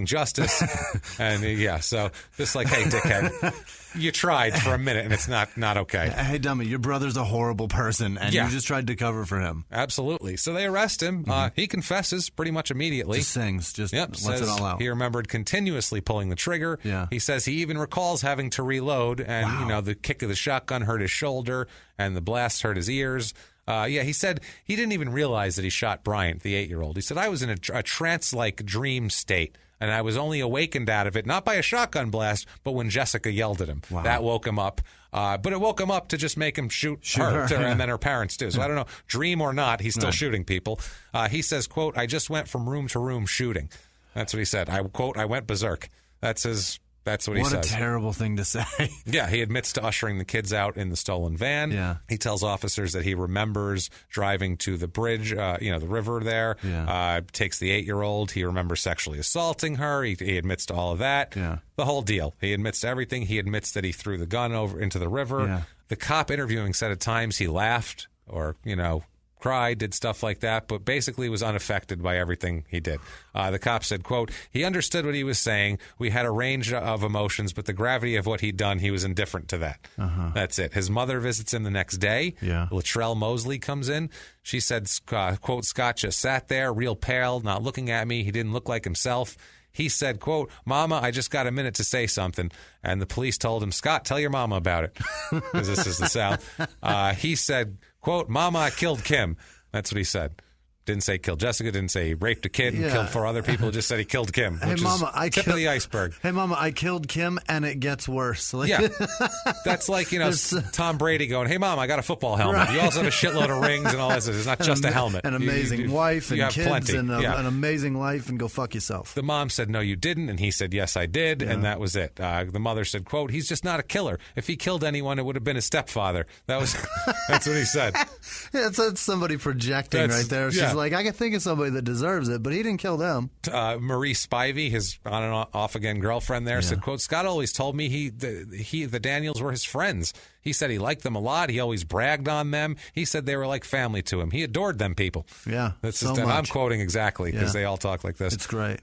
justice. And so just like, hey, dickhead, you tried for a minute and it's not okay. Hey, dummy, your brother's a horrible person and you just tried to cover for him. Absolutely. So they arrest him. He confesses pretty much immediately. Just sings, lets it all out. He remembered continuously pulling the trigger. Yeah. He says he even recalls having to reload and, the kick of the shotgun hurt his shoulder and the blast hurt his ears. He said he didn't even realize that he shot Bryant, the 8-year-old. He said, I was in a trance-like dream state, and I was only awakened out of it, not by a shotgun blast, but when Jessica yelled at him. Wow. That woke him up. But it woke him up to just make him shoot her, and then her parents, too. So I don't know, dream or not, he's still shooting people. He says, quote, I just went from room to room shooting. That's what he said. I went berserk. That's what he says. What a terrible thing to say. Yeah, he admits to ushering the kids out in the stolen van. Yeah. He tells officers that he remembers driving to the bridge, the river there. Yeah. Takes the 8-year-old. He remembers sexually assaulting her. He admits to all of that. Yeah. The whole deal. He admits to everything. He admits that he threw the gun over into the river. Yeah. The cop interviewing said at times he laughed or, cried, did stuff like that, but basically was unaffected by everything he did. The cop said, quote, he understood what he was saying. We had a range of emotions, but the gravity of what he'd done, he was indifferent to that. That's it. His mother visits him the next day. Yeah. Latrell Mosley comes in. She said, quote, Scott just sat there, real pale, not looking at me. He didn't look like himself. He said, quote, Mama, I just got a minute to say something. And the police told him, Scott, tell your mama about it. Because this is the South. He said, quote, Mama, I killed Kim. That's what he said. Didn't say killed Jessica. Didn't say he raped a kid and killed 4 other people. Just said he killed Kim, which is tip of the iceberg. Hey, Mama, I killed Kim, and it gets worse. Yeah. That's like, Tom Brady going, hey, Mom, I got a football helmet. Right. You also have a shitload of rings and all this. It's not just a helmet. An amazing wife and kids plenty. and an amazing life, and go fuck yourself. The mom said, no, you didn't. And he said, yes, I did. Yeah. And that was it. The mother said, quote, he's just not a killer. If he killed anyone, it would have been his stepfather. That's what he said. Yeah, that's somebody projecting right there. She's like, I can think of somebody that deserves it, but he didn't kill them. Marie Spivey, his on and off again girlfriend there, said, quote, Scott always told me the Daniels were his friends. He said he liked them a lot. He always bragged on them. He said they were like family to him. He adored them people. Yeah, I'm quoting exactly because they all talk like this. It's great.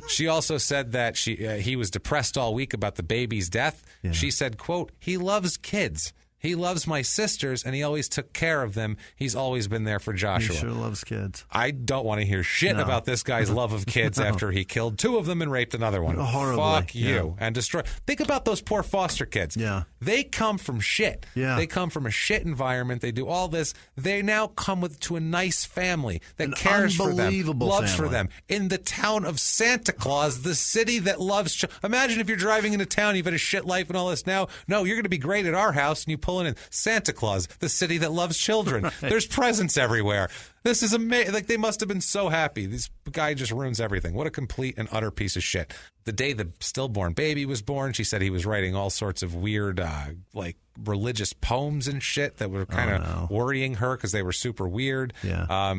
She also said that he was depressed all week about the baby's death. Yeah. She said, quote, he loves kids. He loves my sisters, and he always took care of them. He's always been there for Joshua. He sure loves kids. I don't want to hear shit about this guy's love of kids after he killed 2 of them and raped another one. Horribly. Fuck you. And destroy. Think about those poor foster kids. Yeah. They come from shit. Yeah. They come from a shit environment. They do all this. They now come to a nice family that cares for them, loves for them. In the town of Santa Claus, the city that loves imagine if you're driving into town, you've had a shit life and all this now. No, you're going to be great at our house, and you pull in Santa Claus, the city that loves children. Right. There's presents everywhere. This is amazing. Like, they must have been so happy. This guy just ruins everything. What a complete and utter piece of shit. The day the stillborn baby was born, she said he was writing all sorts of weird, religious poems and shit that were kind of worrying her because they were super weird. Yeah.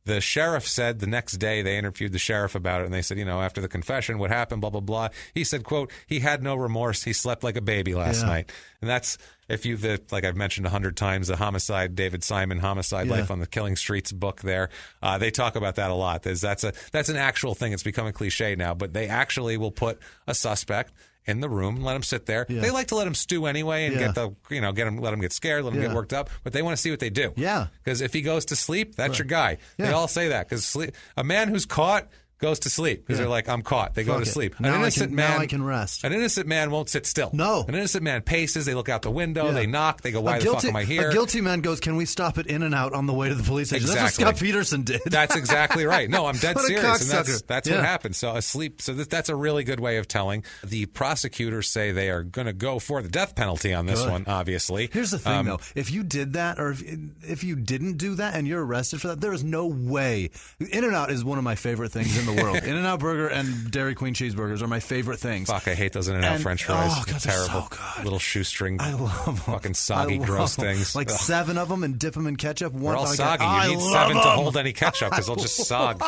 The sheriff said the next day, they interviewed the sheriff about it, and they said, after the confession, what happened, blah, blah, blah. He said, quote, he had no remorse. He slept like a baby last night. And that's, like I've mentioned 100 times, the homicide, David Simon, Homicide Life on the Killing Streets book there, they talk about that a lot. That's an actual thing. It's become a cliche now, but they actually will put a suspect in the room, let him sit there. Yeah. They like to let him stew anyway and let him get scared, let him get worked up, but they want to see what they do. Yeah. Because if he goes to sleep, that's your guy. Yeah. They all say that because a man who's caught goes to sleep because they're like, I'm caught. They go to sleep. Now I can rest. An innocent man won't sit still. No. An innocent man paces. They look out the window. They knock. They go, why the fuck am I here? A guilty man goes, can we stop at In-N-Out on the way to the police station? Exactly. That's what Scott Peterson did. That's exactly right. No, I'm dead serious. And that's what happened. So asleep. So that's a really good way of telling. The prosecutors say they are going to go for the death penalty on this one, obviously. Here's the thing, though. If you did that or if you didn't do that and you're arrested for that, there is no way. In-N-Out is one of my favorite things in the world. In-N-Out burger and Dairy Queen cheeseburgers are my favorite things. Fuck, I hate those In-N-Out French fries. Oh, God, terrible. so good. Little shoestring, I love them. fucking soggy, gross things. Like 7 of them and dip them in ketchup. They're all soggy. You need 7 to hold any ketchup because they'll just sog.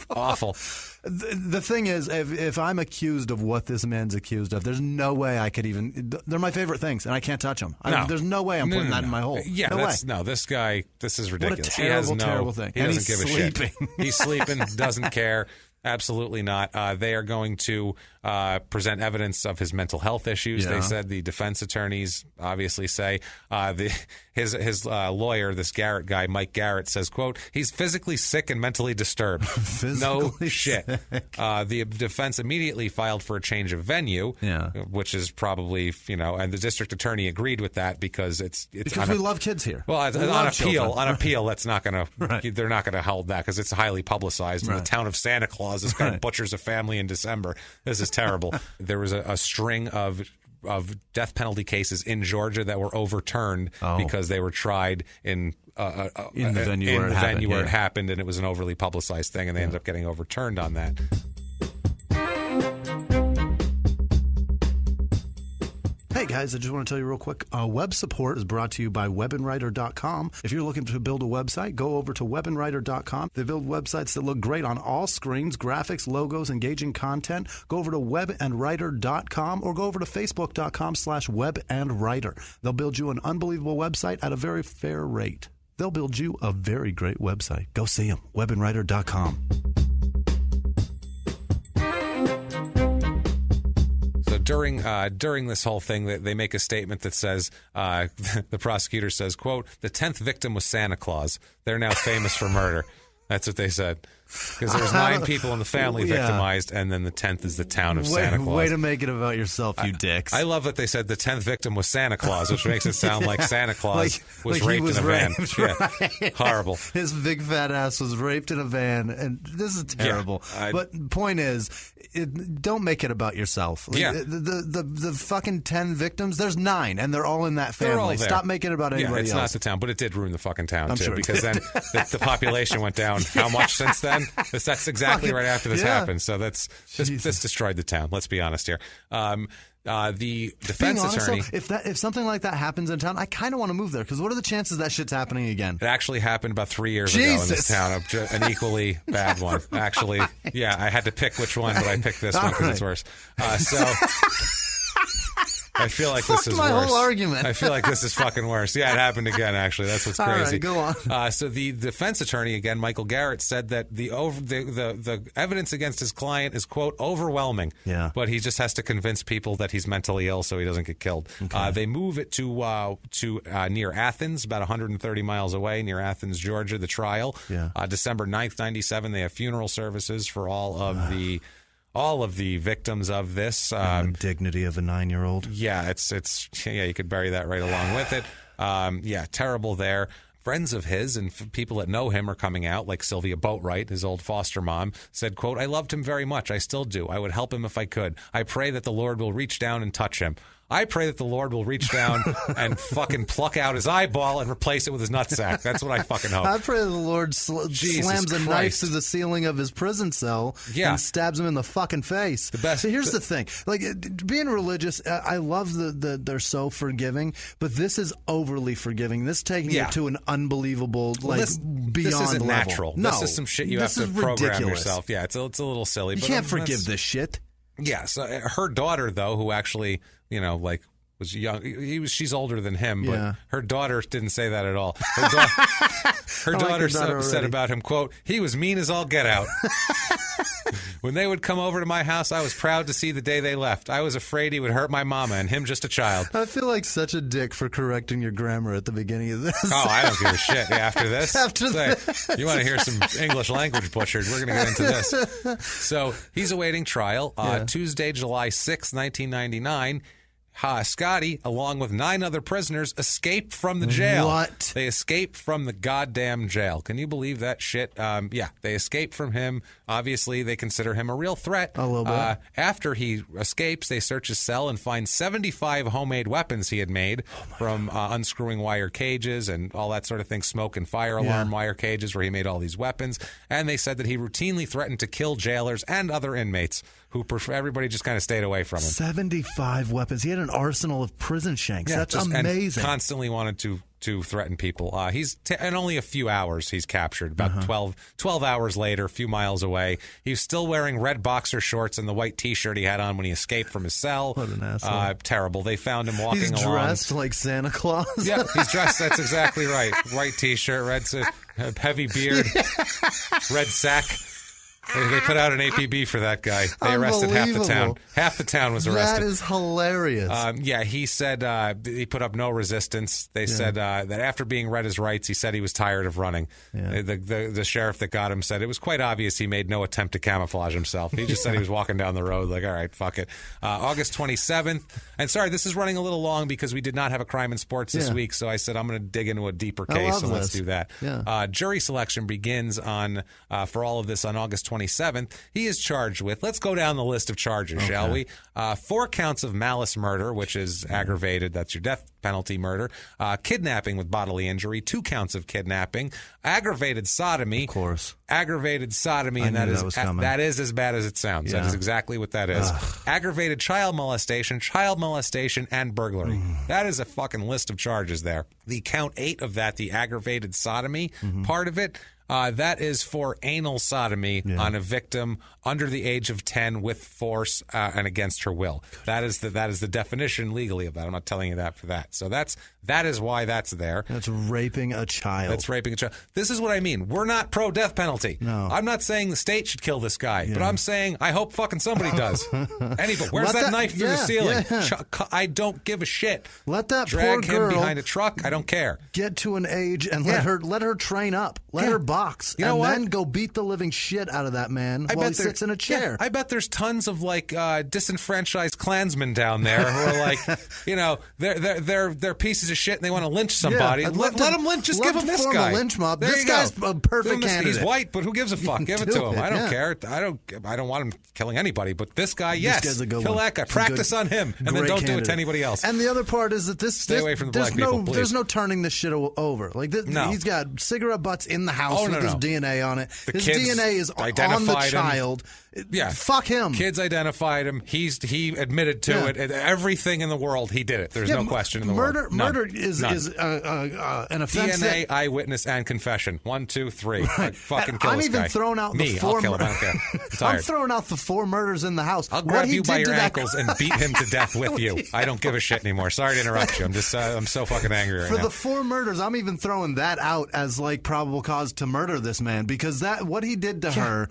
Awful. The thing is, if I'm accused of what this man's accused of, there's no way I could even. They're my favorite things, and I can't touch them. There's no way I'm putting that in my hole. Yeah, no way. This guy, this is ridiculous. What a terrible, terrible thing. He and doesn't give a shit. He's sleeping, doesn't care. Absolutely not. They are going to present evidence of his mental health issues. They said the defense attorneys obviously say his lawyer, this Garrett guy, Mike Garrett, says, quote, he's physically sick and mentally disturbed. No shit. The defense immediately filed for a change of venue, which is probably, and the district attorney agreed with that because because we love kids here. Well, on appeal, that's not going to, they're not going to hold that because it's highly publicized. In the town of Santa Claus, this guy butchers a family in December. This is terrible. There was a string of death penalty cases in Georgia that were overturned because they were tried in the venue where it happened, and it was an overly publicized thing, and they ended up getting overturned on that. Hey guys, I just want to tell you real quick, web support is brought to you by webandwriter.com. If you're looking to build a website, go over to webandwriter.com. They build websites that look great on all screens, graphics, logos, engaging content. Go over to webandwriter.com or go over to facebook.com/webandwriter. They'll build you an unbelievable website at a very fair rate. They'll build you a very great website. Go see them, webandwriter.com. During this whole thing, they make a statement that says, the prosecutor says, quote, the 10th victim was Santa Claus. They're now famous for murder. That's what they said. Because there's 9 people in the family victimized, and then the 10th is the town of Santa Claus. Way to make it about yourself, you dicks. I love that they said the 10th victim was Santa Claus, which makes it sound like Santa Claus was raped in a van. Right. Horrible. His big fat ass was raped in a van, and this is terrible. But point is, don't make it about yourself. The fucking 10 victims, there's 9, and they're all in that family. Stop making it about anybody else. It's not the town, but it did ruin the fucking town, I'm too, sure because then the population went down. How much since then? That's exactly right after this happened. So this destroyed the town. Let's be honest here. The defense attorney. Though, if something like that happens in town, I kind of want to move there because what are the chances that shit's happening again? It actually happened about 3 years ago in this town, an equally bad one. Actually, I had to pick which one, but I picked this one because it's worse. I feel like this is my worse. Whole argument. I feel like this is fucking worse. Yeah, it happened again, actually. That's what's crazy. All right, go on. So the defense attorney, again, Michael Garrett, said that the evidence against his client is, quote, overwhelming. Yeah. But he just has to convince people that he's mentally ill so he doesn't get killed. Okay. They move it to near Athens, about 130 miles away, near Athens, Georgia, the trial. Yeah. December 9th, 97, they have funeral services for all of the victims of this. Dignity of a 9-year-old. Yeah, you could bury that right along with it. Terrible there. Friends of his and people that know him are coming out, like Sylvia Boatwright, his old foster mom, said, quote, I loved him very much. I still do. I would help him if I could. I pray that the Lord will reach down and touch him. I pray that the Lord will reach down and fucking pluck out his eyeball and replace it with his nutsack. That's what I fucking hope. I pray that the Lord slams a knife through the ceiling of his prison cell and stabs him in the fucking face. The best. So here's the thing. Like, being religious, I love they're so forgiving, but this is overly forgiving. This is taking it to an unbelievable, beyond this isn't level. Natural. No, this is some shit you have to program yourself. Yeah, it's a little silly. You can't forgive this shit. Yeah, so her daughter, though, who actually, was young. She's older than him, but her daughter didn't say that at all. Her daughter said about him, quote, he was mean as all get out. When they would come over to my house, I was proud to see the day they left. I was afraid he would hurt my mama and him just a child. I feel like such a dick for correcting your grammar at the beginning of this. Oh, I don't give a shit. After this? You want to hear some English language butchered, we're going to get into this. So he's awaiting trial. Tuesday, July 6, 1999. Scotty, along with 9 other prisoners, escaped from the jail. What? They escaped from the goddamn jail. Can you believe that shit? They escaped from him. Obviously, they consider him a real threat. A little bit. After he escapes, they search his cell and find 75 homemade weapons he had made from unscrewing wire cages and all that sort of thing, smoke and fire alarm wire cages where he made all these weapons. And they said that he routinely threatened to kill jailers and other inmates everybody just kind of stayed away from him. 75 weapons. He had an arsenal of prison shanks. That's amazing. And constantly wanted to to threaten people. He's in only a few hours he's captured. About 12 hours later, a few miles away. He's still wearing red boxer shorts and the white T-shirt he had on when he escaped from his cell. What an asshole. Terrible. They found him walking along. He's dressed like Santa Claus. Yeah, he's dressed. That's exactly right. White T-shirt, red suit, heavy beard, red sack. They put out an APB for that guy. They arrested half the town. Half the town was arrested. That is hilarious. He said he put up no resistance. They said that after being read his rights, he said he was tired of running. Yeah. The sheriff that got him said it was quite obvious he made no attempt to camouflage himself. He just said he was walking down the road like, all right, fuck it. August 27th. And sorry, this is running a little long because we did not have a crime in sports this week, so I said I'm going to dig into a deeper case, and let's do that. Yeah. Jury selection begins for all of this on August 27th. He is charged with, let's go down the list of charges, shall we? 4 counts of malice murder, which is aggravated, that's your death penalty murder, kidnapping with bodily injury, 2 counts of kidnapping, aggravated sodomy. Of course. Aggravated sodomy, and that is as bad as it sounds. Yeah. That is exactly what that is. Aggravated child molestation, and burglary. That is a fucking list of charges there. The count 8 of that, the aggravated sodomy part of it, that is for anal sodomy on a victim under the age of 10 with force and against her will. That is the definition legally of that. I'm not telling you that for that. So that is why that's there. That's raping a child. That's raping a child. This is what I mean. We're not pro death penalty. No. I'm not saying the state should kill this guy, but I'm saying I hope fucking somebody does. Anybody. Where's that knife through the ceiling? I don't give a shit. Let that drag poor girl him behind a truck. I don't care. Get to an age and let her train up. Let her box. You know what? Then go beat the living shit out of that man while he sits in a chair. I bet there's tons of like disenfranchised Klansmen down there who are like, they're pieces of shit and they want to lynch somebody. Yeah, let them lynch. Just give him this guy. A lynch mob. There this guy's a perfect candidate. He's white, but who gives a fuck? Give it to him. I don't care. I don't want him killing anybody, but this guy, yes, this guy's a good kill one. that guy. Practice on him, and then don't do it to anybody else. And the other part is that stay away from the black people. Please. There's no turning this shit over. Like he's got cigarette butts in the house with his DNA on it. His DNA is on the child. Yeah, fuck him. Kids identified him. He admitted to it. Everything in the world, he did it. There's no question in the world. Murder is an offense. DNA, eyewitness, and confession. 1, 2, 3. Like, fucking kill I'm this even guy. throwing out the 4 I'll kill him. I don't care. I'm tired. I'm throwing out the 4 murders in the house. I'll grab you by your ankles and beat him to death with you. I don't give a shit anymore. Sorry to interrupt you. I'm just I'm so fucking angry right now. For the 4 murders, I'm even throwing that out as like probable cause to murder this man because what he did to her.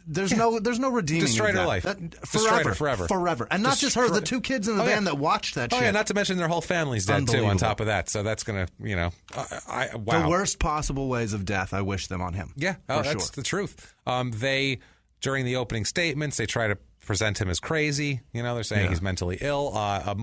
There's no redeeming. Destroyed her life. Forever. And not just her, the 2 kids in the van that watched that shit. Oh, yeah, not to mention their whole family's dead, too, on top of that. So that's going to, wow. The worst possible ways of death, I wish them on him. Yeah, that's the truth. During the opening statements, they try to present him as crazy. They're saying he's mentally ill. A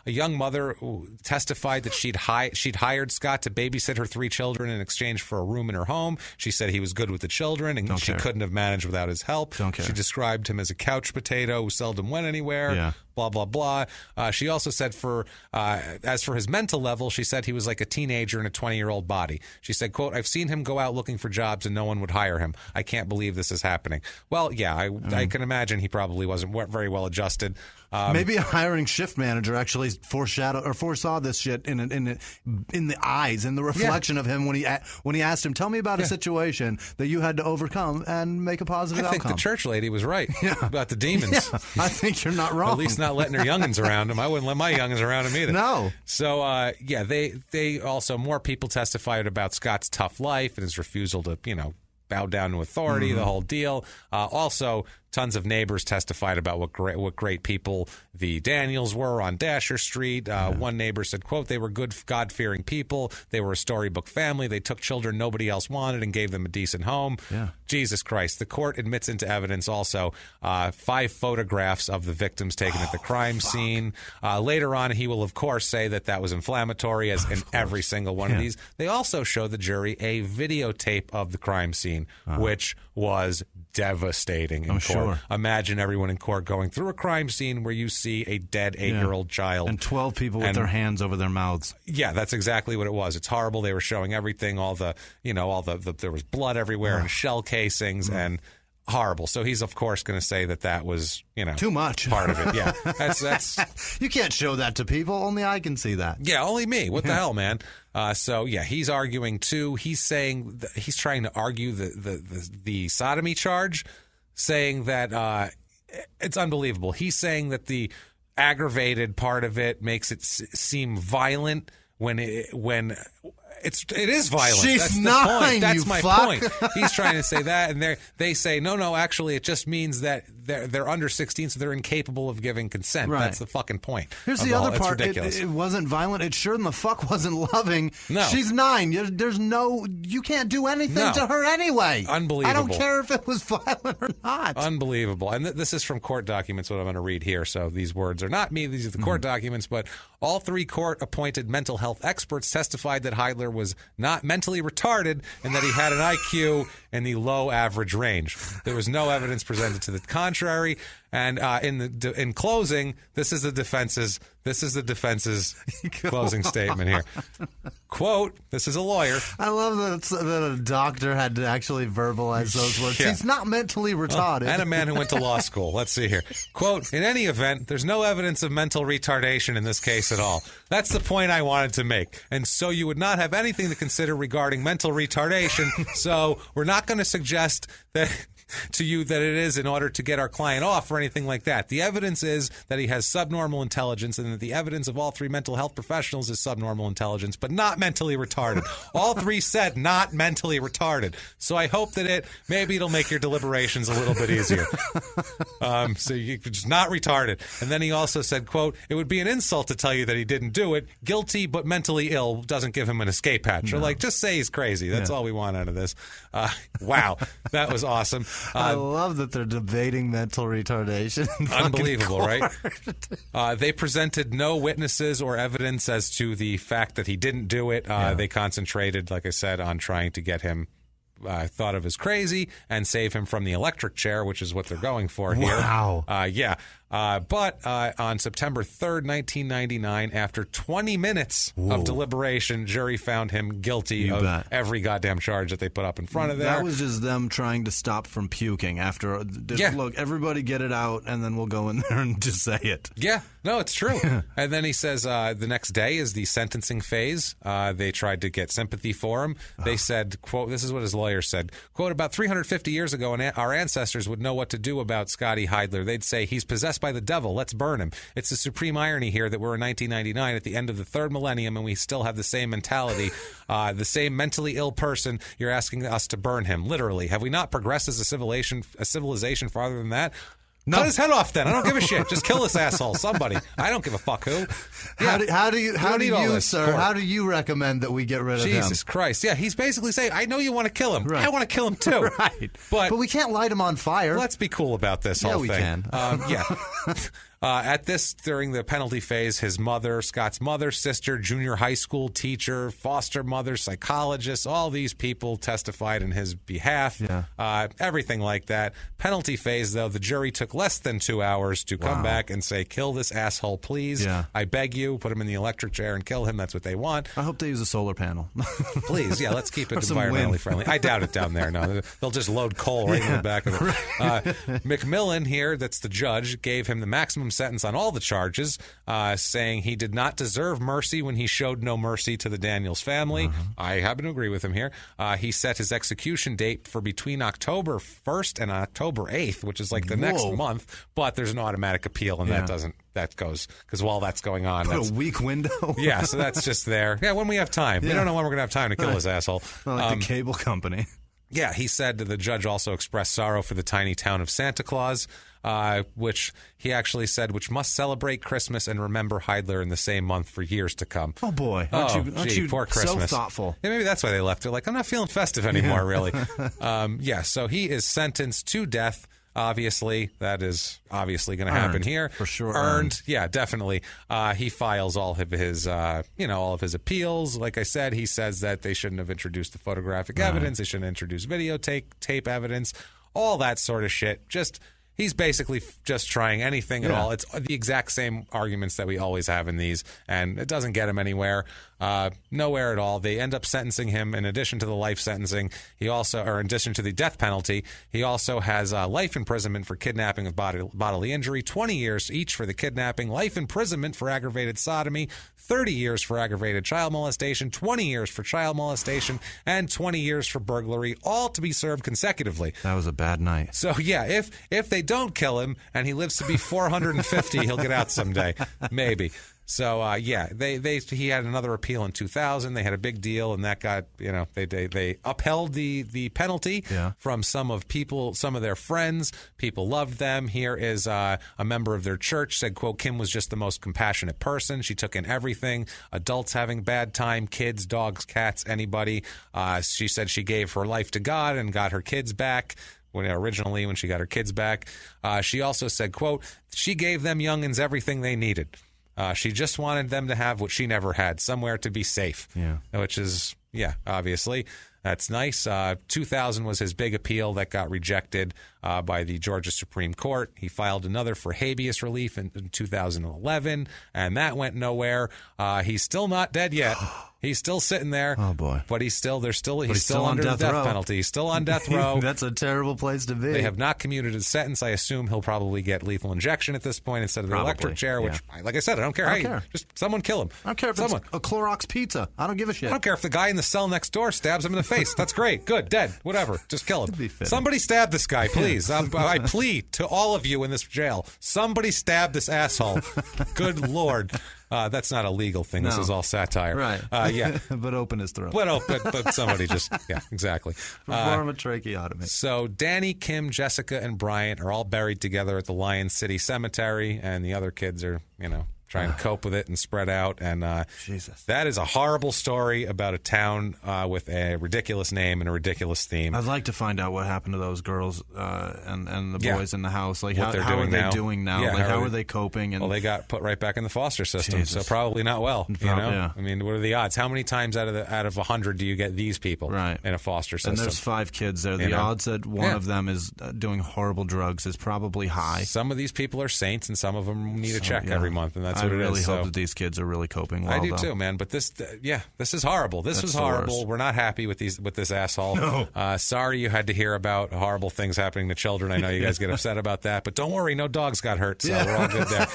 young mother who testified that she'd hired Scott to babysit her 3 children in exchange for a room in her home. She said he was good with the children and she couldn't have managed without his help. She described him as a couch potato who seldom went anywhere. Yeah. Blah, blah, blah. She also said as for his mental level, she said he was like a teenager in a 20-year-old body. She said, quote, I've seen him go out looking for jobs and no one would hire him. I can't believe this is happening. Well, yeah, I can imagine he probably wasn't very well adjusted. Maybe a hiring shift manager actually foresaw this shit in the eyes, in the reflection of him when he asked him, tell me about a situation that you had to overcome and make a positive outcome. I think the church lady was right about the demons. Yeah, I think you're not wrong. At least not letting her youngins around him. I wouldn't let my youngins around him either. No. So, they also, more people testified about Scott's tough life and his refusal to, bow down to authority, the whole deal. Also, tons of neighbors testified about what great people the Daniels were on Dasher Street. One neighbor said, quote, they were good, God-fearing people. They were a storybook family. They took children nobody else wanted and gave them a decent home. Yeah. Jesus Christ. The court admits into evidence also 5 photographs of the victims taken at the crime scene. Later on, he will, of course, say that was inflammatory, as in every single one of these. They also show the jury a videotape of the crime scene, which was devastating in court. Sure. Imagine everyone in court going through a crime scene where you see a dead 8-year-old child. And 12 people with their hands over their mouths. Yeah, that's exactly what it was. It's horrible. They were showing everything, there was blood everywhere and shell casings and horrible. So he's, of course, going to say that was, too much. Part of it. Yeah. That's You can't show that to people. Only I can see that. Yeah, only me. What the hell, man? So yeah, he's arguing too. He's saying he's trying to argue the sodomy charge, saying that it's unbelievable. He's saying that the aggravated part of it makes it seem violent when it is violent. She's That's the 9, point. That's you my fuck. point. He's trying to say that, and they say no. Actually, it just means that they're under 16, so they're incapable of giving consent. Right. That's the fucking point. Here's the other part. It wasn't violent. It sure in the fuck wasn't loving. No. She's 9. You can't do anything to her anyway. Unbelievable. I don't care if it was violent or not. Unbelievable. And this is from court documents, what I'm going to read here. So these words are not me. These are the court documents. But all 3 court-appointed mental health experts testified that Heidler was not mentally retarded and that he had an IQ in the low average range. There was no evidence presented to the contrary. And in closing, this is the defense's closing statement here. Quote, this is a lawyer. I love that a doctor had to actually verbalize those words. Yeah. He's not mentally retarded. And a man who went to law school. Let's see here. Quote, in any event, there's no evidence of mental retardation in this case at all. That's the point I wanted to make. And so you would not have anything to consider regarding mental retardation. So we're not going to suggest that to you that it is in order to get our client off or anything like that. The evidence is that he has subnormal intelligence, and that the evidence of all 3 mental health professionals is subnormal intelligence, but not mentally retarded. All 3 said not mentally retarded. So I hope that maybe it'll make your deliberations a little bit easier. So you're just not retarded. And then he also said, quote, it would be an insult to tell you that he didn't do it. Guilty but mentally ill doesn't give him an escape hatch. No. Or just say he's crazy. That's all we want out of this. Wow. That was awesome. I love that they're debating mental retardation. Unbelievable, right? They presented no witnesses or evidence as to the fact that he didn't do it. They concentrated, like I said, on trying to get him thought of as crazy and save him from the electric chair, which is what they're going for here. Wow. But on September 3rd, 1999, after 20 minutes of deliberation, jury found him guilty of every goddamn charge that they put up in front of there. That was just them trying to stop from puking after. Look, everybody get it out, and then we'll go in there and just say it. Yeah. No, it's true. And then he says the next day is the sentencing phase. They tried to get sympathy for him. They said, quote, this is what his lawyer said, quote, about 350 years ago, our ancestors would know what to do about Scotty Heidler. They'd say, he's possessed by the devil. Let's burn him. It's the supreme irony here that we're in 1999 at the end of the 3rd millennium and we still have the same mentality, the same mentally ill person. You're asking us to burn him. Literally. Have we not progressed as a civilization farther than that? No. Cut his head off then. I don't give a shit. Just kill this asshole. Somebody. I don't give a fuck who. Yeah. How do you, sir? Court. How do you recommend that we get rid of him? Jesus Christ. Yeah, he's basically saying, I know you want to kill him. Right. I want to kill him too. Right. But we can't light him on fire. Let's be cool about this whole thing. Yeah, we can. During the penalty phase, his mother, Scott's mother, sister, junior high school teacher, foster mother, psychologist, all these people testified in his behalf. Yeah. Everything like that. Penalty phase, though, the jury took less than 2 hours to come back and say, kill this asshole, please. Yeah. I beg you, put him in the electric chair and kill him. That's what they want. I hope they use a solar panel. Please, yeah, let's keep it environmentally friendly. I doubt it down there. No, they'll just load coal right in the back of it. McMillan here, that's the judge, gave him the maximum sentence on all the charges, saying he did not deserve mercy when he showed no mercy to the Daniels family. I happen to agree with him here. He set his execution date for between October 1st and October 8th, which is like the next month, but there's an automatic appeal, and that goes, because while that's going on, that's a weak window. Yeah, so that's just there. Yeah, when we have time. Yeah. We don't know when we're going to have time to kill this asshole. Not like the cable company. Yeah, he said the judge also expressed sorrow for the tiny town of Santa Claus, which he actually said, which must celebrate Christmas and remember Heidler in the same month for years to come. Oh, boy. Aren't you poor Christmas. So thoughtful. Yeah, maybe that's why they left. They're like, I'm not feeling festive anymore, really. So he is sentenced to death. Obviously, that is obviously going to happen here. For sure. Earned. Yeah, definitely. He files all of his, all of his appeals. Like I said, he says that they shouldn't have introduced the photographic evidence. They shouldn't introduce videotape evidence. All that sort of shit. Just He's basically just trying anything at all. It's the exact same arguments that we always have in these, and it doesn't get him anywhere. Nowhere at all. They end up sentencing him in addition to the life sentencing. He also, or in addition to the death penalty, he also has life imprisonment for kidnapping of bodily injury, 20 years each for the kidnapping, life imprisonment for aggravated sodomy, 30 years for aggravated child molestation, 20 years for child molestation, and 20 years for burglary, all to be served consecutively. That was a bad night. So, yeah, if they don't kill him and he lives to be 450, he'll get out someday. Maybe. So, he had another appeal in 2000. They had a big deal, and that got, they upheld the penalty from some of their friends. People loved them. Here is a member of their church said, quote, Kim was just the most compassionate person. She took in everything, adults having bad time, kids, dogs, cats, anybody. She said she gave her life to God and got her kids back. Originally, when she got her kids back. She also said, quote, she gave them youngins everything they needed. She just wanted them to have what she never had, somewhere to be safe. Yeah. Which is, obviously. That's nice. 2000 was his big appeal that got rejected by the Georgia Supreme Court. He filed another for habeas relief in 2011, and that went nowhere. He's still not dead yet. He's still sitting there. Oh boy! But he's still under the death penalty. He's still on death row. That's a terrible place to be. They have not commuted his sentence. I assume he'll probably get lethal injection at this point instead of the electric chair. Which, like I said, I don't care. Just someone kill him. I don't care if it's a Clorox pizza. I don't give a shit. I don't care if the guy in the cell next door stabs him in the face. That's great. Good. Dead. Whatever. Just kill him. Somebody stab this guy, please. I plead to all of you in this jail. Somebody stab this asshole. Good Lord. That's not a legal thing. No. This is all satire. Right. But open his throat. But somebody just, exactly. Perform a tracheotomy. So Danny, Kim, Jessica, and Bryant are all buried together at the Lion City Cemetery, and the other kids are, trying to cope with it and spread out. And Jesus, that is a horrible story about a town with a ridiculous name and a ridiculous theme. I'd like to find out what happened to those girls and the boys in the house. Like, how are they doing now? Yeah, like, how are they coping? Well, they got put right back in the foster system, Jesus. So probably not well. Yeah. I mean, what are the odds? How many times out of 100 do you get these people in a foster system? And there's 5 kids there. The odds that one of them is doing horrible drugs is probably high. Some of these people are saints, and some of them need a check every month, and that's what it is. I really hope that these kids are really coping well. I do too, man. But this is horrible. This was horrible. We're not happy with this asshole. No. Sorry you had to hear about horrible things happening to children. I know you guys get upset about that, but don't worry, no dogs got hurt, so we're all good there.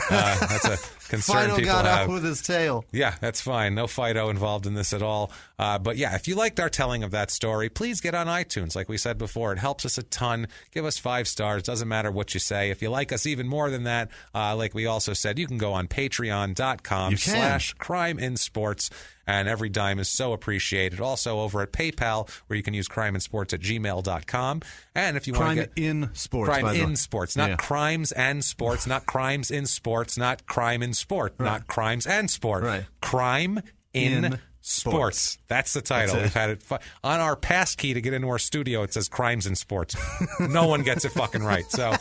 That's a concern Fido people got have. out with his tail. Yeah, that's fine. No Fido involved in this at all. But if you liked our telling of that story, please get on iTunes. Like we said before, it helps us a ton. Give us 5 stars. Doesn't matter what you say. If you like us even more than that, like we also said, you can go on patreon.com/crimeinsports. And every dime is so appreciated. Also over at PayPal, where you can use crimeinsports@gmail.com. And if you want to get in sports, crime in sports, not crimes and sports, not crimes in sports, not crime in sport, not crimes and sport, crime in sports. That's the title. We've had it on our pass key to get into our studio. It says crimes in sports. No one gets it fucking right. So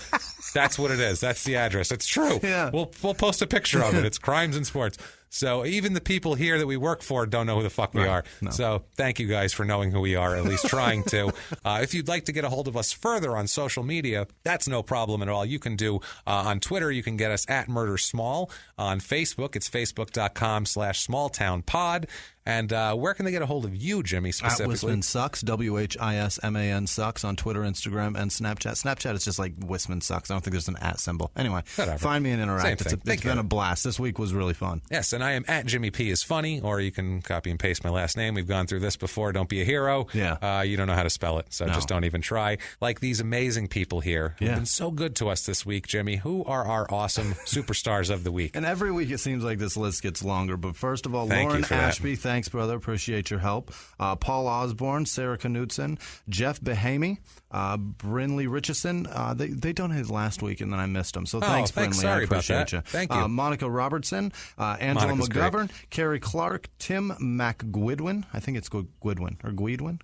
that's what it is. That's the address. It's true. Yeah. We'll post a picture of it. It's crimes in sports. So even the people here that we work for don't know who the fuck we are. No. So thank you guys for knowing who we are, at least trying to. If you'd like to get a hold of us further on social media, that's no problem at all. You can do on Twitter, you can get us at Murder Small. On Facebook, it's facebook.com/smalltownpod. And where can they get a hold of you, Jimmy, specifically? At Whisman Sucks, WHISMAN Sucks on Twitter, Instagram, and Snapchat. Snapchat is just like Whisman Sucks. I don't think there's an at symbol. Anyway, find me and interact. It's been a blast. This week was really fun. Yes, and I am at Jimmy P is funny, or you can copy and paste my last name. We've gone through this before. Don't be a hero. Yeah. You don't know how to spell it, so just don't even try. Like these amazing people here who've been so good to us this week, Jimmy, who are our awesome superstars of the week. And every week it seems like this list gets longer, but first of all, Lauren Ashby, thanks, brother. Appreciate your help. Paul Osborne, Sarah Knutson, Jeff Behamy, Brinley Richardson. They donated last week, and then I missed them. So thanks, Brinley. Sorry I appreciate you. Thank you. Monica Robertson, Angela McGovern, Carrie Clark, Tim McGuidwin. I think it's Guidwin or Guidwin.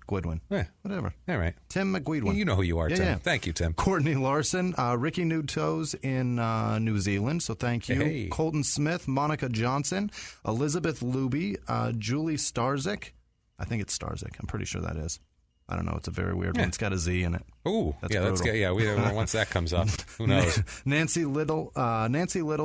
Whatever. All right. Tim McGuidwin. You know who you are, Tim. Yeah. Thank you, Tim. Courtney Larson, Ricky Newtoes in New Zealand. So thank you. Hey. Colton Smith, Monica Johnson, Elizabeth Luby, Julie Starzik. I think it's Starzik. I'm pretty sure that is. I don't know. It's a very weird one. It's got a Z in it. Ooh, That's yeah, brutal. that's good. Yeah, once that comes up, who knows? Nancy Little,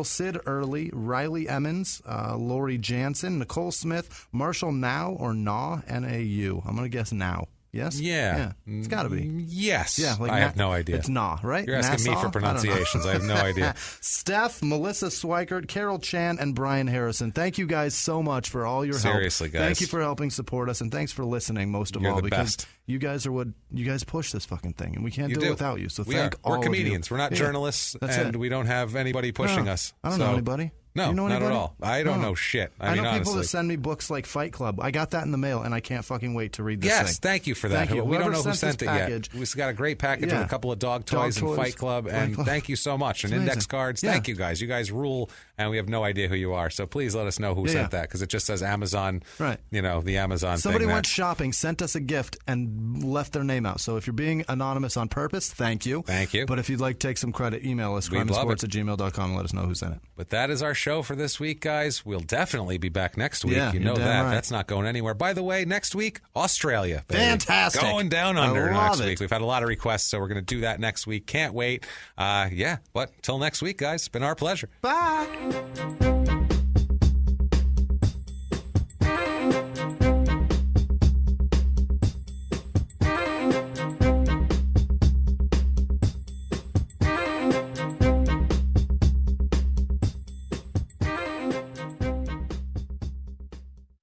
Sid Early, Riley Emmons, Lori Jansen, Nicole Smith, Marshall Now or Naw, N-A-U. I'm going to guess Now. Yes? Yeah. It's got to be. Yes. Yeah, like I have no idea. It's Naw, right? You're asking me Nassau? for pronunciations. I have no idea. Steph, Melissa Swikert, Carol Chan, and Brian Harrison. Thank you guys so much for all your help. Seriously, guys. Thank you for helping support us, and thanks for listening most of You're all. the because best. you guys are you guys push this fucking thing, and we can't do it without you. So we thank are. all We're of you. comedians. We're not journalists, That's and it. we don't have anybody pushing us. I don't know anybody. No, you know not anybody? at all. I don't know shit. I mean, know people honestly. that send me books like Fight Club. I got that in the mail, and I can't fucking wait to read this Yes, thing. thank you for that. Thank you. We don't Whoever know who sent sent it this yet. package. We've got a great package with a couple of dog toys and Fight Club, and thank you so much. And index cards. Yeah. Thank you, guys. You guys rule, and we have no idea who you are. So please let us know who sent that, because it just says Amazon, Right. You know, the Amazon Somebody thing. went shopping, sent us a gift, and left their name out. So if you're being anonymous on purpose, thank you. Thank you. But if you'd like to take some credit, email us, We'd love it. crimeinsports@gmail.com, and let us know who sent it. But that is our show for this week, guys. We'll definitely be back next week. Yeah, you know you're damn that. right. That's not going anywhere. By the way, next week, Australia. Baby. Fantastic. Going down under I love next it. week. We've had a lot of requests, so we're going to do that next week. Can't wait. But till next week, guys, it's been our pleasure. Bye.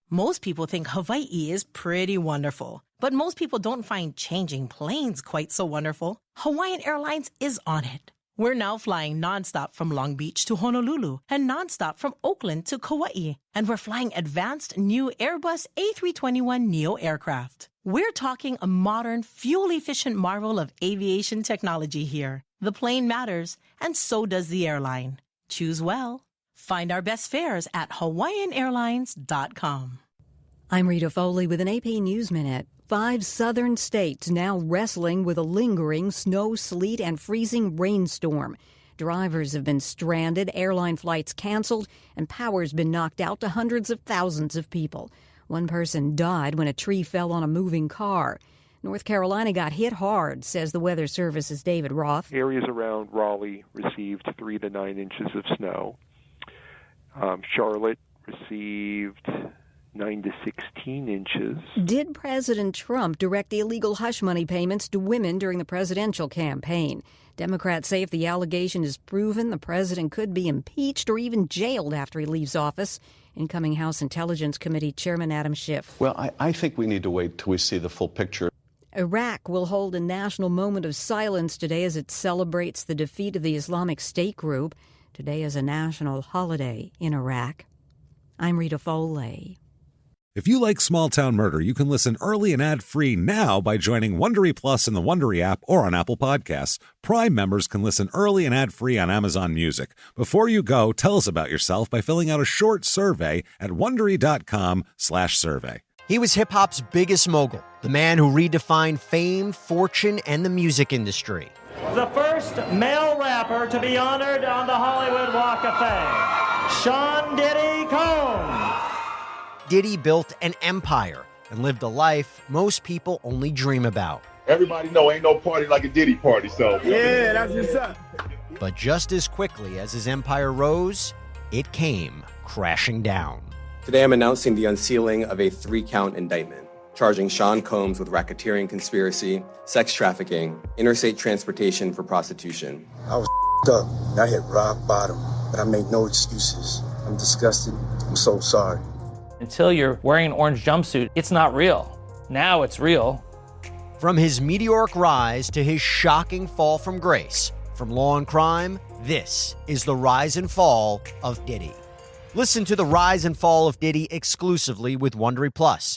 Most people think Hawaii is pretty wonderful, but most people don't find changing planes quite so wonderful. Hawaiian Airlines is on it. We're now flying nonstop from Long Beach to Honolulu and nonstop from Oakland to Kauai. And we're flying advanced new Airbus A321neo aircraft. We're talking a modern, fuel-efficient marvel of aviation technology here. The plane matters, and so does the airline. Choose well. Find our best fares at hawaiianairlines.com. I'm Rita Foley with an AP News Minute. 5 southern states now wrestling with a lingering snow, sleet, and freezing rainstorm. Drivers have been stranded, airline flights canceled, and power's been knocked out to hundreds of thousands of people. One person died when a tree fell on a moving car. North Carolina got hit hard, says the Weather Service's David Roth. Areas around Raleigh received 3 to 9 inches of snow. Charlotte received 9 to 16 inches. Did President Trump direct the illegal hush money payments to women during the presidential campaign? Democrats say if the allegation is proven, the president could be impeached or even jailed after he leaves office. Incoming House Intelligence Committee Chairman Adam Schiff. Well, I think we need to wait till we see the full picture. Iraq will hold a national moment of silence today as it celebrates the defeat of the Islamic State group. Today is a national holiday in Iraq. I'm Rita Foley. If you like Small Town Murder, you can listen early and ad-free now by joining Wondery Plus in the Wondery app or on Apple Podcasts. Prime members can listen early and ad-free on Amazon Music. Before you go, tell us about yourself by filling out a short survey at Wondery.com/survey. He was hip-hop's biggest mogul, the man who redefined fame, fortune, and the music industry. The first male rapper to be honored on the Hollywood Walk of Fame, Sean Diddy Combs. Diddy built an empire and lived a life most people only dream about. Everybody know ain't no party like a Diddy party, so. Yeah, that's what's up. But just as quickly as his empire rose, it came crashing down. Today I'm announcing the unsealing of a 3-count indictment, charging Sean Combs with racketeering conspiracy, sex trafficking, interstate transportation for prostitution. I was up. I hit rock bottom, but I made no excuses. I'm disgusted. I'm so sorry. Until you're wearing an orange jumpsuit, it's not real. Now it's real. From his meteoric rise to his shocking fall from grace, from law and crime, this is the rise and fall of Diddy. Listen to the rise and fall of Diddy exclusively with Wondery Plus